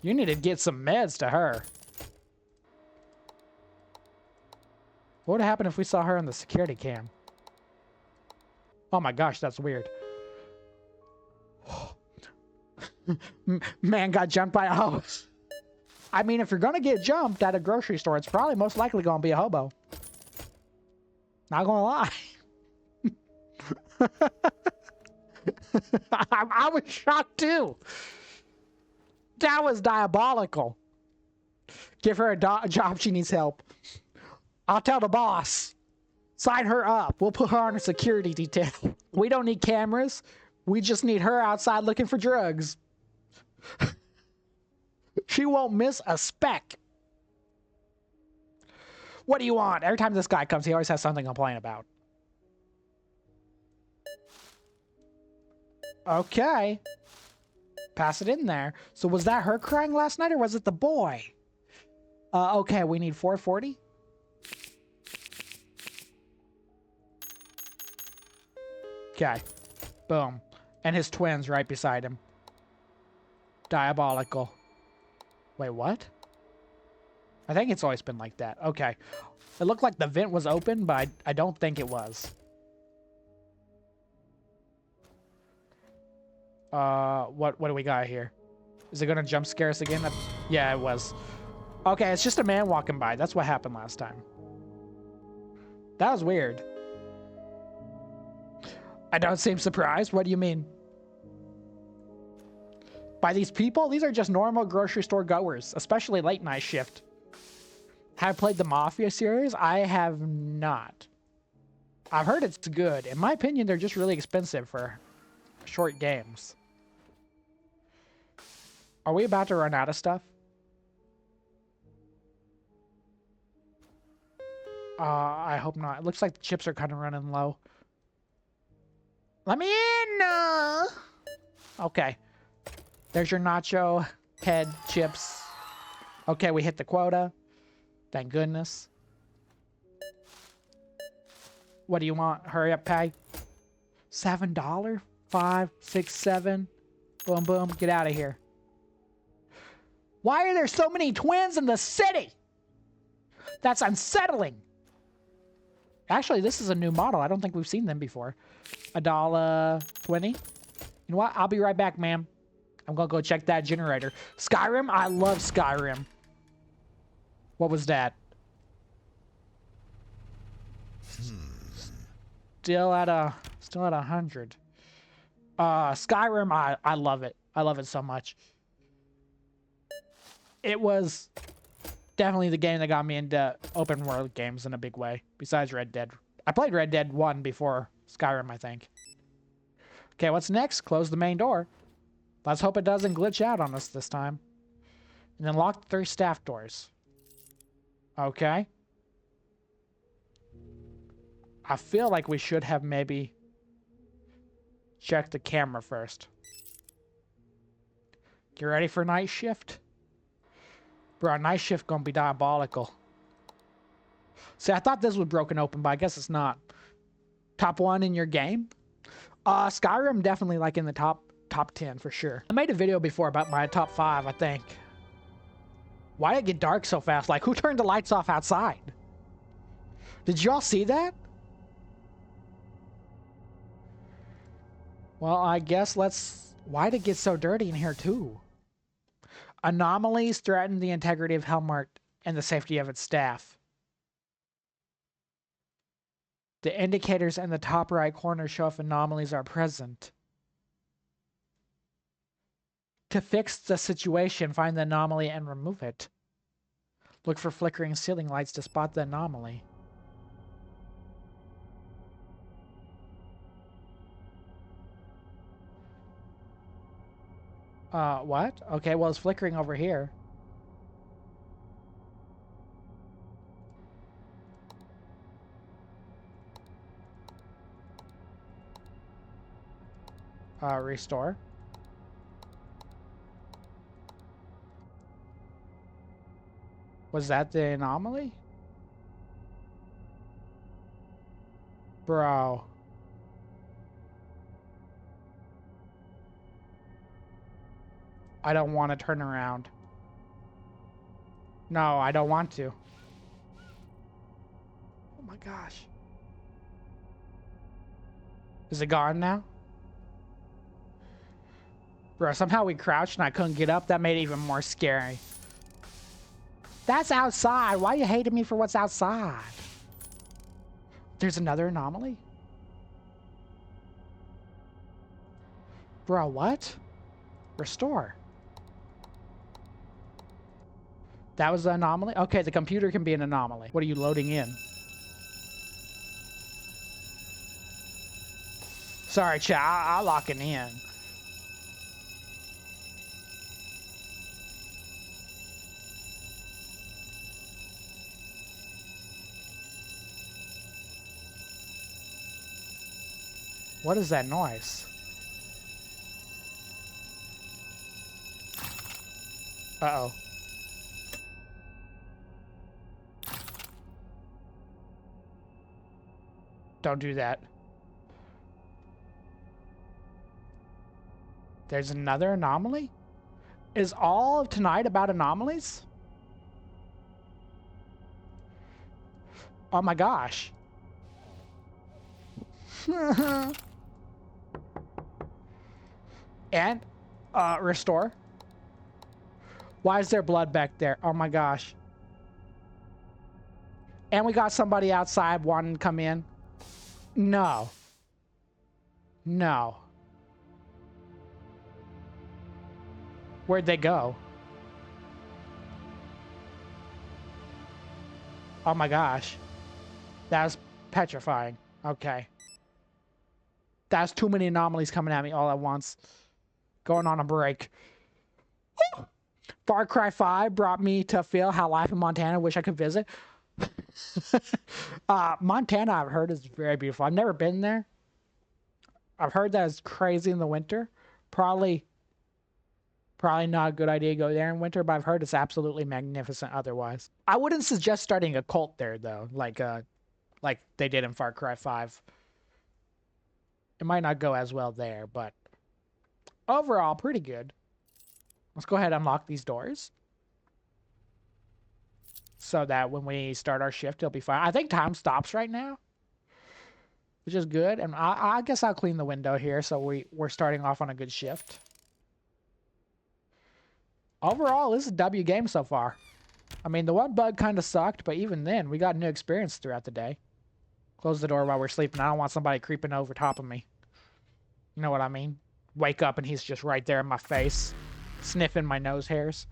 You need to get some meds to her. What would happen if we saw her on the security cam? Oh my gosh, that's weird. Man got jumped by a house. I mean, if you're gonna get jumped at a grocery store, it's probably most likely gonna be a hobo. Not gonna lie. I was shocked too. That was diabolical. Give her a job, she needs help. I'll tell the boss. Sign her up. We'll put her on a security detail. We don't need cameras. We just need her outside looking for drugs. She won't miss a speck. What do you want? Every time this guy comes, he always has something to complain about. Okay. Pass it in there. So was that her crying last night or was it the boy? Okay, we need 440. Okay. Boom. And his twins right beside him. Diabolical. Wait, what? I think it's always been like that. Okay. It looked like the vent was open, but I don't think it was. What do we got here? Is it gonna jump scare us again? Yeah, it was. Okay, it's just a man walking by. That's what happened last time. That was weird. I don't seem surprised. What do you mean? By these people? These are just normal grocery store goers, especially late night shift. Have I played the Mafia series? I have not. I've heard it's good. In my opinion, they're just really expensive for short games. Are we about to run out of stuff? I hope not. It looks like the chips are kind of running low. Let me in! Okay. There's your nacho head chips. Okay, we hit the quota. Thank goodness. What do you want? Hurry up, pay. $7? 5, 6, 7. Boom, boom. Get out of here. Why are there so many twins in the city? That's unsettling. Actually, this is a new model. I don't think we've seen them before. $1.20. You know what? I'll be right back, ma'am. I'm gonna go check that generator. Skyrim? I love Skyrim. What was that? Still at 100. Skyrim, I love it. I love it so much. It was definitely the game that got me into open world games in a big way, besides Red Dead. I played Red Dead 1 before Skyrim, I think. Okay, what's next? Close the main door. Let's hope it doesn't glitch out on us this time. And then lock the 3 staff doors. Okay. I feel like we should have maybe checked the camera first. You ready for night shift? Bro, night shift gonna be diabolical. See, I thought this was broken open, but I guess it's not. Top 1 in your game? Skyrim definitely like in the top 10 for sure. I made a video before about my top 5, I think. Why did it get dark so fast? Like, who turned the lights off outside? Did y'all see that? Well, I guess why'd it get so dirty in here too? Anomalies threaten the integrity of HELLMART and the safety of its staff. The indicators in the top right corner show if anomalies are present. To fix the situation, find the anomaly and remove it. Look for flickering ceiling lights to spot the anomaly. What? Okay, well, it's flickering over here. Restore. Was that the anomaly? Bro. I don't want to turn around. No, I don't want to. Oh my gosh. Is it gone now? Bro, somehow we crouched and I couldn't get up. That made it even more scary. That's outside. Why are you hating me for what's outside? There's another anomaly? Bro, what? Restore. That was the anomaly? Okay, the computer can be an anomaly. What are you loading in? Sorry, chat. I'll lock it in. What is that noise? Uh-oh. Don't do that. There's another anomaly? Is all of tonight about anomalies? Oh my gosh. And, restore. Why is there blood back there? Oh my gosh. And we got somebody outside wanting to come in. No. No. Where'd they go? Oh my gosh. That's petrifying. Okay. That's too many anomalies coming at me all at once. Going on a break. Woo! Far Cry 5 brought me to feel how life in Montana wish I could visit. Montana, I've heard, is very beautiful. I've never been there. I've heard that it's crazy in the winter. Probably not a good idea to go there in winter, but I've heard it's absolutely magnificent otherwise. I wouldn't suggest starting a cult there, though, like they did in Far Cry 5. It might not go as well there, but overall, pretty good. Let's go ahead and unlock these doors so that when we start our shift, it'll be fine. I think time stops right now, which is good. And I guess I'll clean the window here so we're starting off on a good shift. Overall, this is a W game so far. I mean, the one bug kind of sucked, but even then, we got new experience throughout the day. Close the door while we're sleeping. I don't want somebody creeping over top of me. You know what I mean? Wake up and he's just right there in my face, sniffing my nose hairs.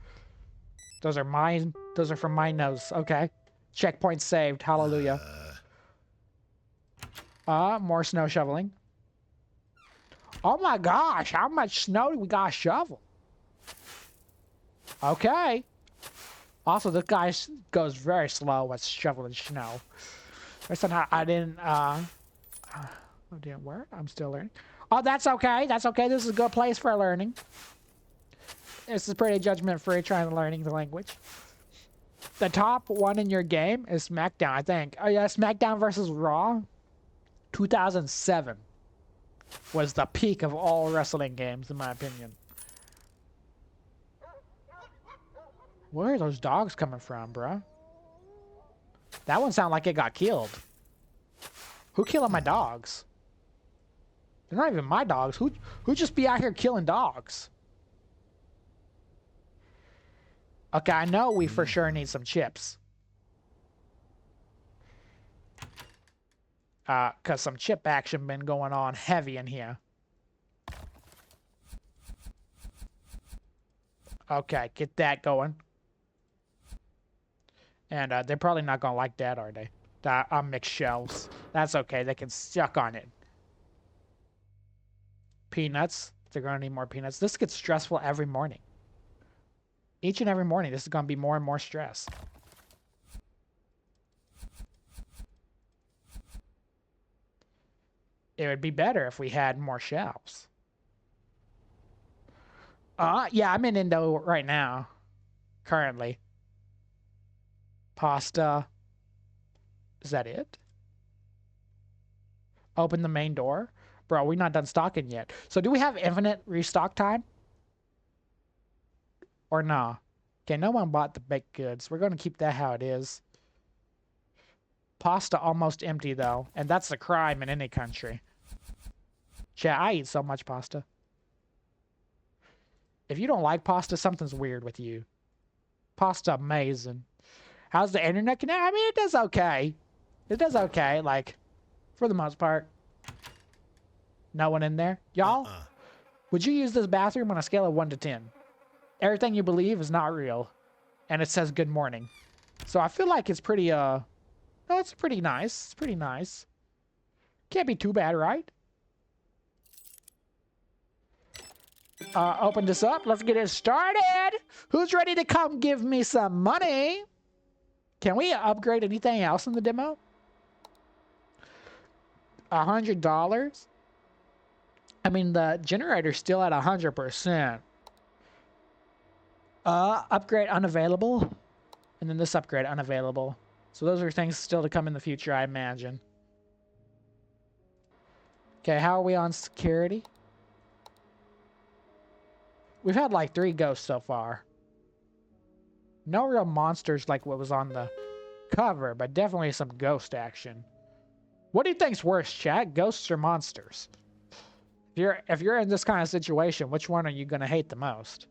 Those are mine. Those are from my nose. Okay. Checkpoint saved. Hallelujah. More snow shoveling. Oh my gosh, how much snow do we got to shovel? Okay. Also, this guy goes very slow with shoveling snow. Somehow I didn't, it didn't work. I'm still learning. Oh, that's okay. That's okay. This is a good place for learning. This is pretty judgment-free trying to learning the language. The top one in your game is SmackDown, I think. Oh yeah, SmackDown versus Raw. 2007 was the peak of all wrestling games, in my opinion. Where are those dogs coming from, bruh? That one sounded like it got killed. Who killed my dogs? They're not even my dogs. Who just be out here killing dogs? Okay, I know we for sure need some chips. Cause some chip action been going on heavy in here. Okay, get that going. And they're probably not gonna like that, are they? Mixed shells. That's okay, they can suck on it. Peanuts. They're gonna need more peanuts. This gets stressful every morning. Each and every morning, this is gonna be more and more stress. It would be better if we had more shelves. Yeah, I'm in Indo right now. Currently. Pasta. Is that it? Open the main door? Bro, we're not done stocking yet. So do we have infinite restock time? Or nah? Okay, no one bought the baked goods. We're going to keep that how it is. Pasta almost empty, though. And that's a crime in any country. Chat, I eat so much pasta. If you don't like pasta, something's weird with you. Pasta amazing. How's the internet connect? I mean, it does okay. It does okay, like, for the most part. No one in there? Y'all? Would you use this bathroom on a scale of 1 to 10? Everything you believe is not real. And it says good morning. So I feel like it's pretty, no, it's pretty nice. It's pretty nice. Can't be too bad, right? Open this up. Let's get it started. Who's ready to come give me some money? Can we upgrade anything else in the demo? $100? I mean, the generator's still at 100%. Upgrade unavailable. And then this upgrade unavailable. So those are things still to come in the future, I imagine. Okay, how are we on security? We've had like 3 ghosts so far. No real monsters like what was on the cover, but definitely some ghost action. What do you think's worse, chat? Ghosts or monsters? If you're in this kind of situation, which one are you gonna hate the most?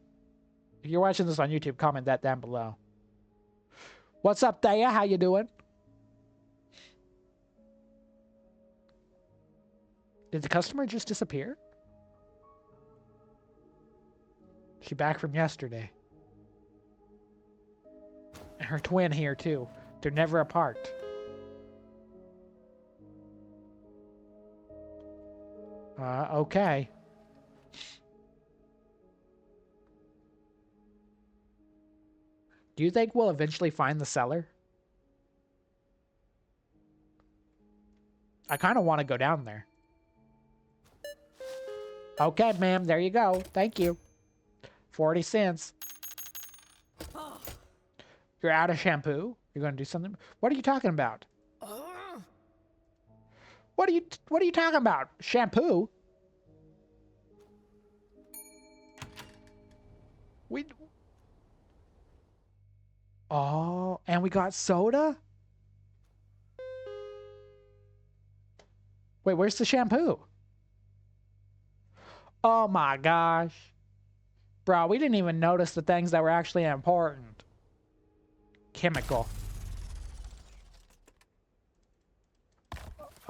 If you're watching this on YouTube, comment that down below. What's up, Thea? How you doing? Did the customer just disappear? She back from yesterday. And her twin here too. They're never apart. Okay. Do you think we'll eventually find the seller? I kind of want to go down there. Okay, ma'am, there you go. Thank you. 40 cents. You're out of shampoo? You're going to do something? What are you talking about? What are you talking about? Shampoo? Oh, and we got soda? Wait, where's the shampoo? Oh my gosh. Bro, we didn't even notice the things that were actually important. Chemical.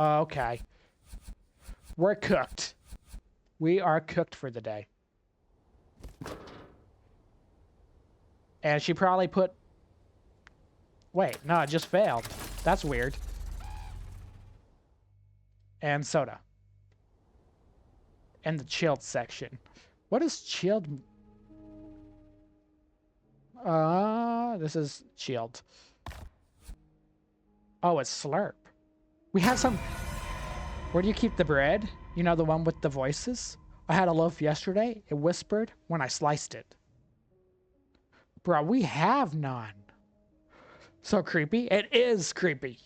Okay. We're cooked. We are cooked for the day. And she probably put... Wait, no, it just failed. That's weird. And soda. And the chilled section. What is chilled? This is chilled. Oh, it's slurp. We have some... Where do you keep the bread? You know, the one with the voices? I had a loaf yesterday. It whispered when I sliced it. Bro, we have none. So creepy. It is creepy.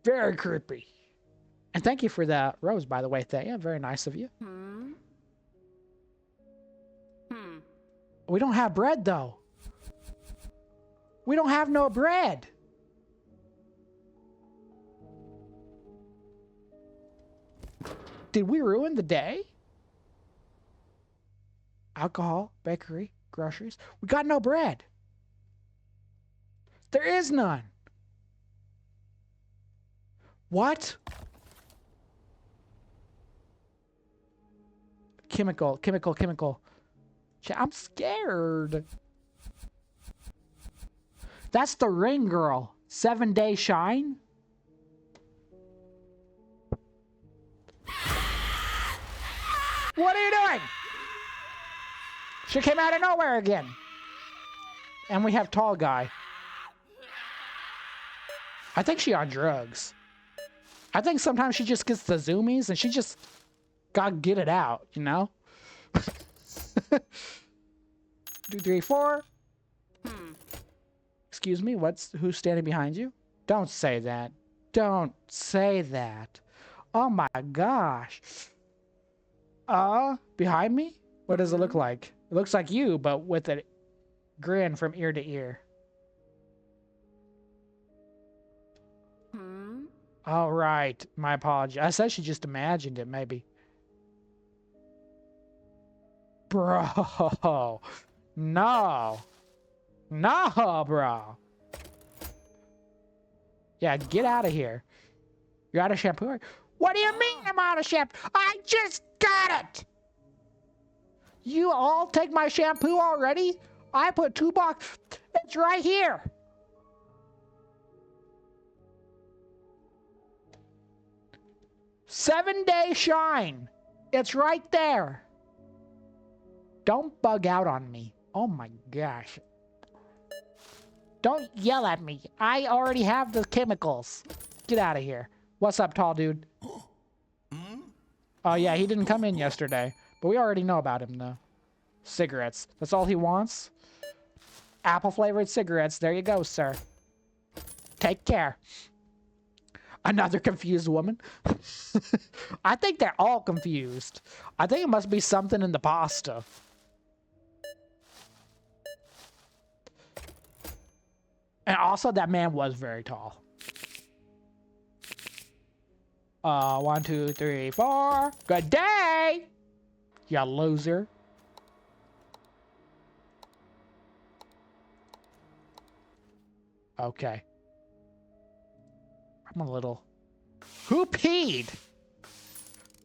Very creepy. And thank you for the rose, by the way, Thea. Very nice of you. We don't have bread, though. We don't have no bread. Did we ruin the day? Alcohol, bakery, groceries. We got no bread. There is none. What? Chemical. I'm scared. That's the ring girl. 7-day shine? What are you doing? She came out of nowhere again. And we have tall guy. I think she on drugs. I think sometimes she just gets the zoomies and she just gotta get it out, you know? 2, 3, 4. Excuse me, who's standing behind you? Don't say that. Don't say that. Oh my gosh. Behind me? What does it look like? It looks like you, but with a grin from ear to ear. All right, my apology. I said she just imagined it, maybe. Bro. No. No, bro. Yeah, get out of here. You're out of shampoo? What do you mean I'm out of shampoo? I just got it! You all take my shampoo already? I put 2 boxes. It's right here. Seven-day shine. It's right there. Don't bug out on me. Oh my gosh. Don't yell at me. I already have the chemicals. Get out of here. What's up, tall dude? Oh yeah, he didn't come in yesterday. But we already know about him, though. Cigarettes. That's all he wants? Apple-flavored cigarettes. There you go, sir. Take care. Another confused woman. I think they're all confused. I think it must be something in the pasta. And also, that man was very tall. 1, 2, 3, 4. Good day! You loser. Okay. I'm a little... Who peed?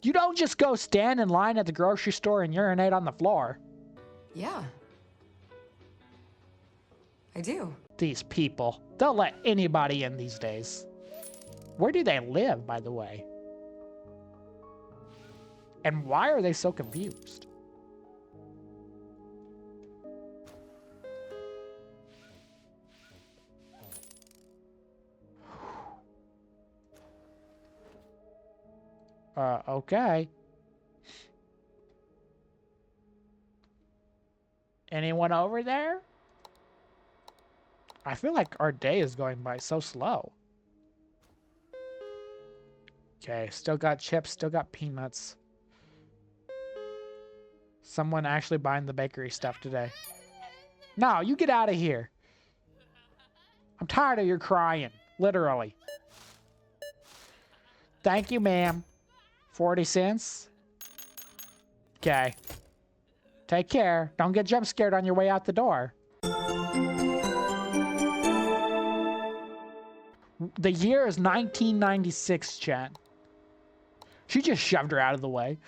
You don't just go stand in line at the grocery store and urinate on the floor. Yeah. I do. These people. They'll let anybody in these days. Where do they live, by the way? And why are they so confused? Okay. Anyone over there? I feel like our day is going by so slow. Okay, still got chips, still got peanuts. Someone actually buying the bakery stuff today. No, you get out of here. I'm tired of your crying, literally. Thank you, ma'am. 40 cents. Okay. Take care. Don't get jump scared on your way out the door. The year is 1996, Chen. She just shoved her out of the way.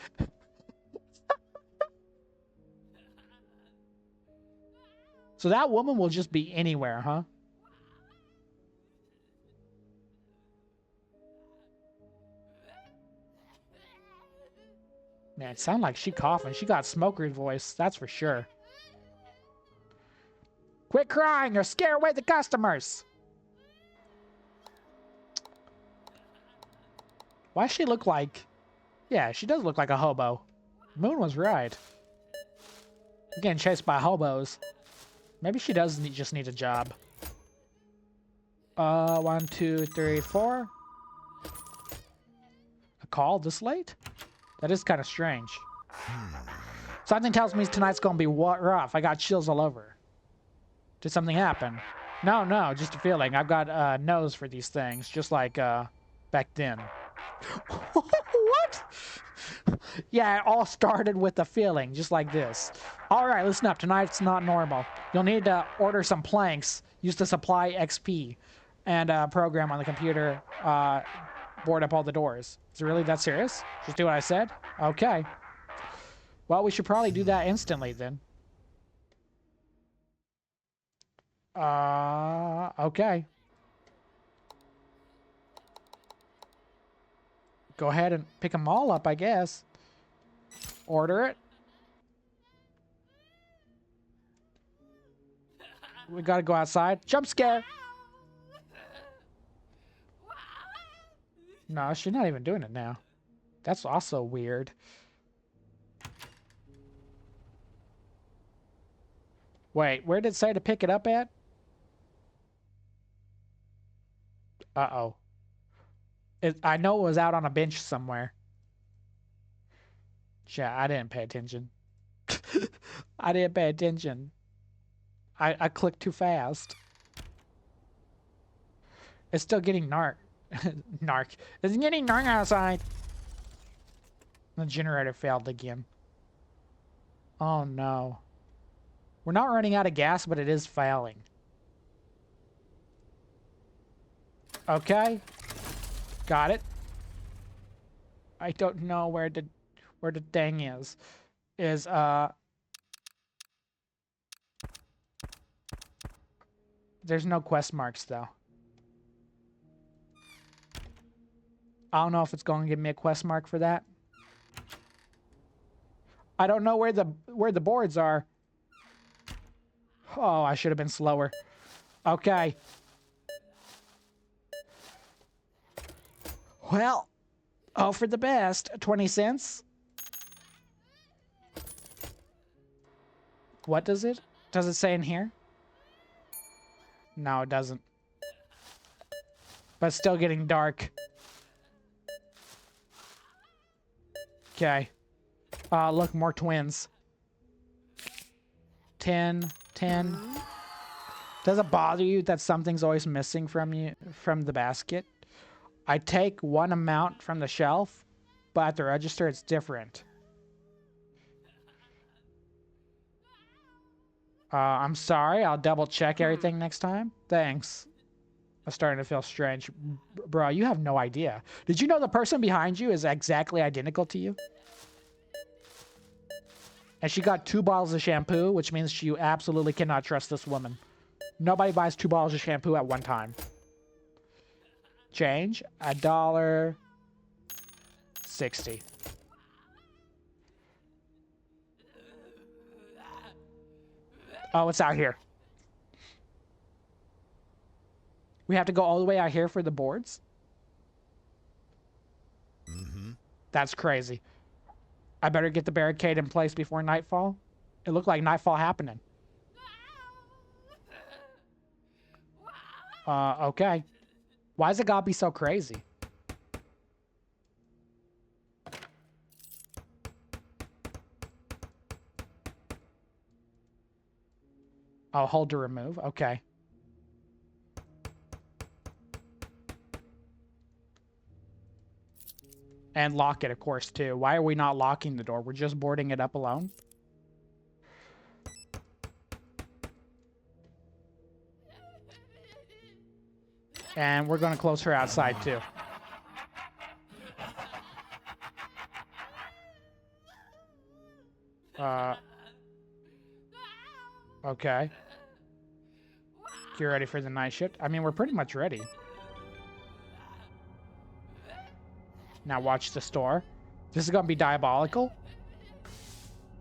So that woman will just be anywhere, huh? Man, it sounded like she coughing. She got smoker's voice, that's for sure. Quit crying or scare away the customers. Why does she look like... Yeah, she does look like a hobo. Moon was right. I'm getting chased by hobos. Maybe she does just need a job. 1, 2, 3, 4. A call this late? That is kind of strange. Something tells me tonight's gonna be rough. I got chills all over. Did something happen? No, just a feeling. I've got a nose for these things, just like back then. What? Yeah, it all started with a feeling, just like this. All right, listen up. Tonight's not normal. You'll need to order some planks, use the supply XP, and program on the computer, board up all the doors. Is it really that serious? Just do what I said? Okay. Well, we should probably do that instantly then. Okay. Go ahead and pick them all up, I guess. Order it. We gotta go outside. Jump scare! No, she's not even doing it now. That's also weird. Wait, where did it say to pick it up at? Uh-oh. I know it was out on a bench somewhere. Yeah, I didn't pay attention. I didn't pay attention. I clicked too fast. It's still getting narc. It's getting narc outside. The generator failed again. Oh no. We're not running out of gas, but it is failing. Okay. Got it. I don't know where the thing is. There's no quest marks though. I don't know if it's going to give me a quest mark for that. I don't know where the boards are. Oh, I should have been slower. Okay. Well, oh, for the best. 20 cents. What does it say in here? No, it doesn't. But it's still getting dark. Okay. Look, more twins. 10. Does it bother you that something's always missing from the basket? I take one amount from the shelf, but at the register it's different. I'm sorry. I'll double check everything next time. Thanks. I'm starting to feel strange. Bro, you have no idea. Did you know the person behind you is exactly identical to you? And she got 2 bottles of shampoo, which means you absolutely cannot trust this woman. Nobody buys 2 bottles of shampoo at one time. Change. $1.60. Oh, it's out here. We have to go all the way out here for the boards? Mm-hmm. That's crazy. I better get the barricade in place before nightfall. It looked like nightfall happening. Okay. Why does it gotta be so crazy? Oh, hold to remove. Okay. And lock it, of course, too. Why are we not locking the door? We're just boarding it up alone? And we're going to close her outside, too. Okay. You're ready for the night shift? I mean, we're pretty much ready. Now watch the store. This is going to be diabolical.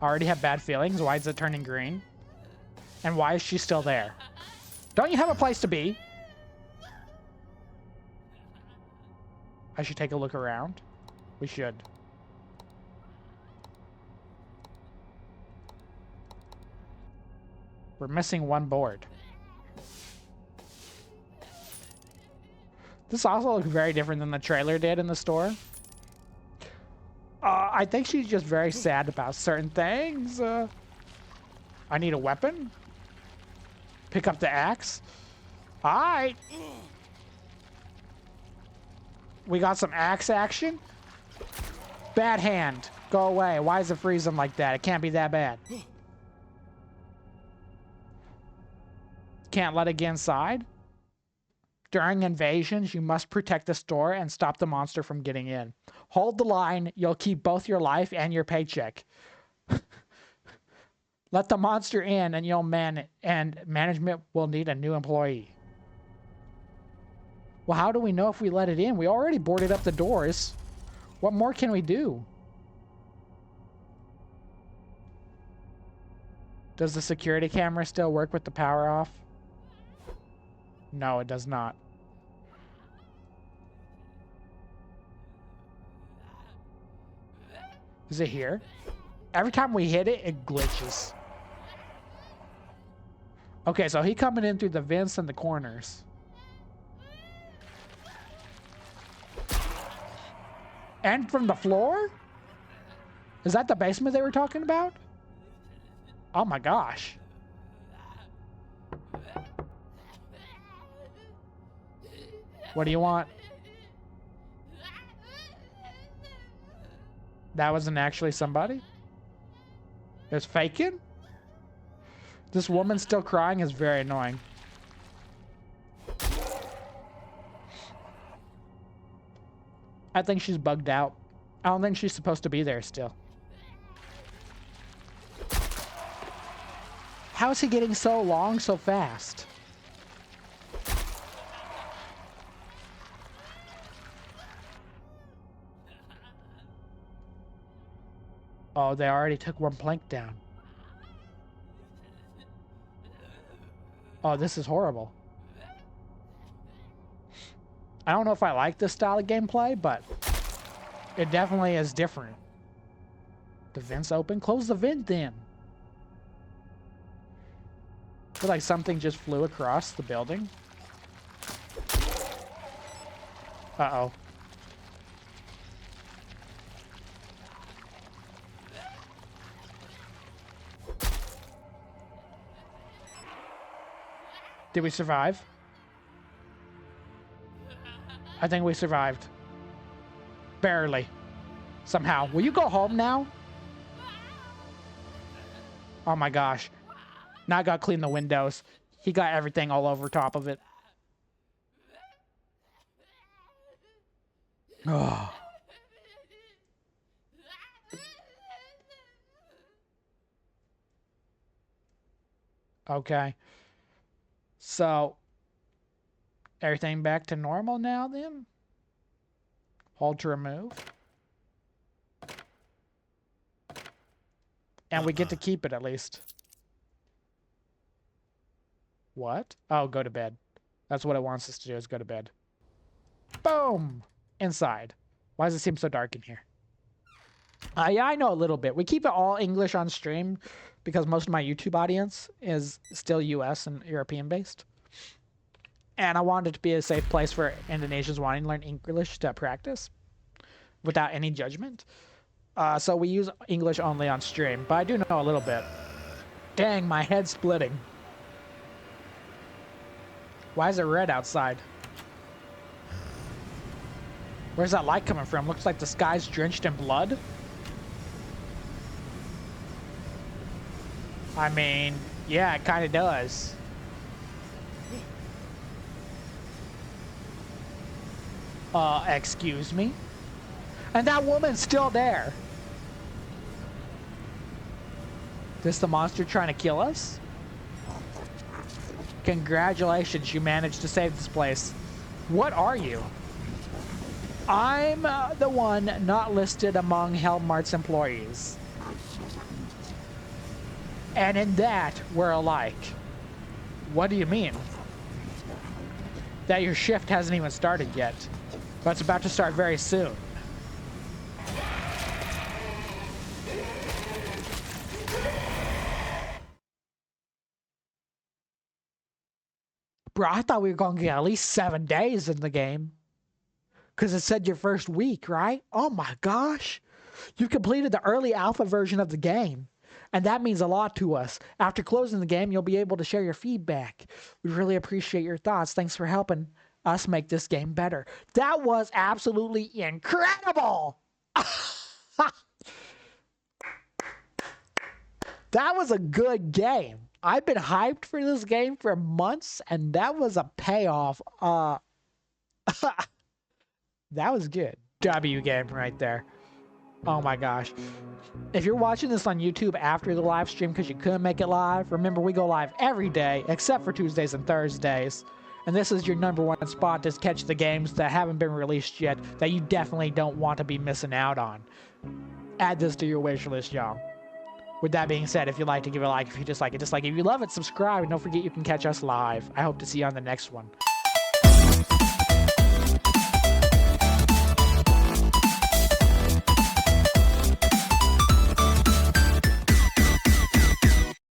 I already have bad feelings. Why is it turning green? And why is she still there? Don't you have a place to be? I should take a look around. We should. We're missing 1 board. This also looks very different than the trailer did in the store. I think she's just very sad about certain things. I need a weapon. Pick up the axe. Alright. We got some axe action. Bad hand. Go away. Why is it freezing like that? It can't be that bad. Can't let it get inside. During invasions, you must protect the store and stop the monster from getting in. Hold the line. You'll keep both your life and your paycheck. Let the monster in and management will need a new employee. Well, how do we know if we let it in? We already boarded up the doors. What more can we do? Does the security camera still work with the power off? No, it does not. Is it here? Every time we hit it, it glitches. Okay, so he coming in through the vents and the corners. And from the floor? Is that the basement they were talking about? Oh my gosh. What do you want? That wasn't actually somebody? It's faking? This woman still crying is very annoying. I think she's bugged out. I don't think she's supposed to be there still. How is he getting so long so fast? Oh, they already took 1 plank down. Oh, this is horrible. I don't know if I like this style of gameplay, but it definitely is different. The vent's open. Close the vent then. I feel like something just flew across the building. Uh-oh. Did we survive? I think we survived. Barely. Somehow. Will you go home now? Oh my gosh. Now I gotta clean the windows. He got everything all over top of it. Oh. Okay. So, everything back to normal now then? Hold to remove. And we get to keep it at least. What? Oh, go to bed. That's what it wants us to do, is go to bed. Boom! Inside. Why does it seem so dark in here? Yeah, I know a little bit. We keep it all English on stream because most of my YouTube audience is still US and European based. And I wanted it to be a safe place for Indonesians wanting to learn English to practice without any judgment. So we use English only on stream, but I do know a little bit. Dang, my head's splitting. Why is it red outside? Where's that light coming from? Looks like the sky's drenched in blood. I mean, yeah, it kind of does. Excuse me? And that woman's still there. This the monster trying to kill us? Congratulations, you managed to save this place. What are you? I'm the one not listed among HELLMART's employees. And in that, we're alike. What do you mean? That your shift hasn't even started yet, but it's about to start very soon. Bro, I thought we were going to get at least 7 days in the game. Because it said your first week, right? Oh my gosh. You completed the early alpha version of the game. And that means a lot to us. After closing the game, you'll be able to share your feedback. We really appreciate your thoughts. Thanks for helping us make this game better. That was absolutely incredible. That was a good game. I've been hyped for this game for months, and that was a payoff. That was good. W game right there. Oh my gosh. If you're watching this on YouTube after the live stream because you couldn't make it live, remember we go live every day except for Tuesdays and Thursdays. And this is your #1 spot to catch the games that haven't been released yet that you definitely don't want to be missing out on. Add this to your wish list, y'all. With that being said, if you like to give it a like, if you dislike it, dislike it. If you love it, subscribe, and don't forget you can catch us live. I hope to see you on the next one.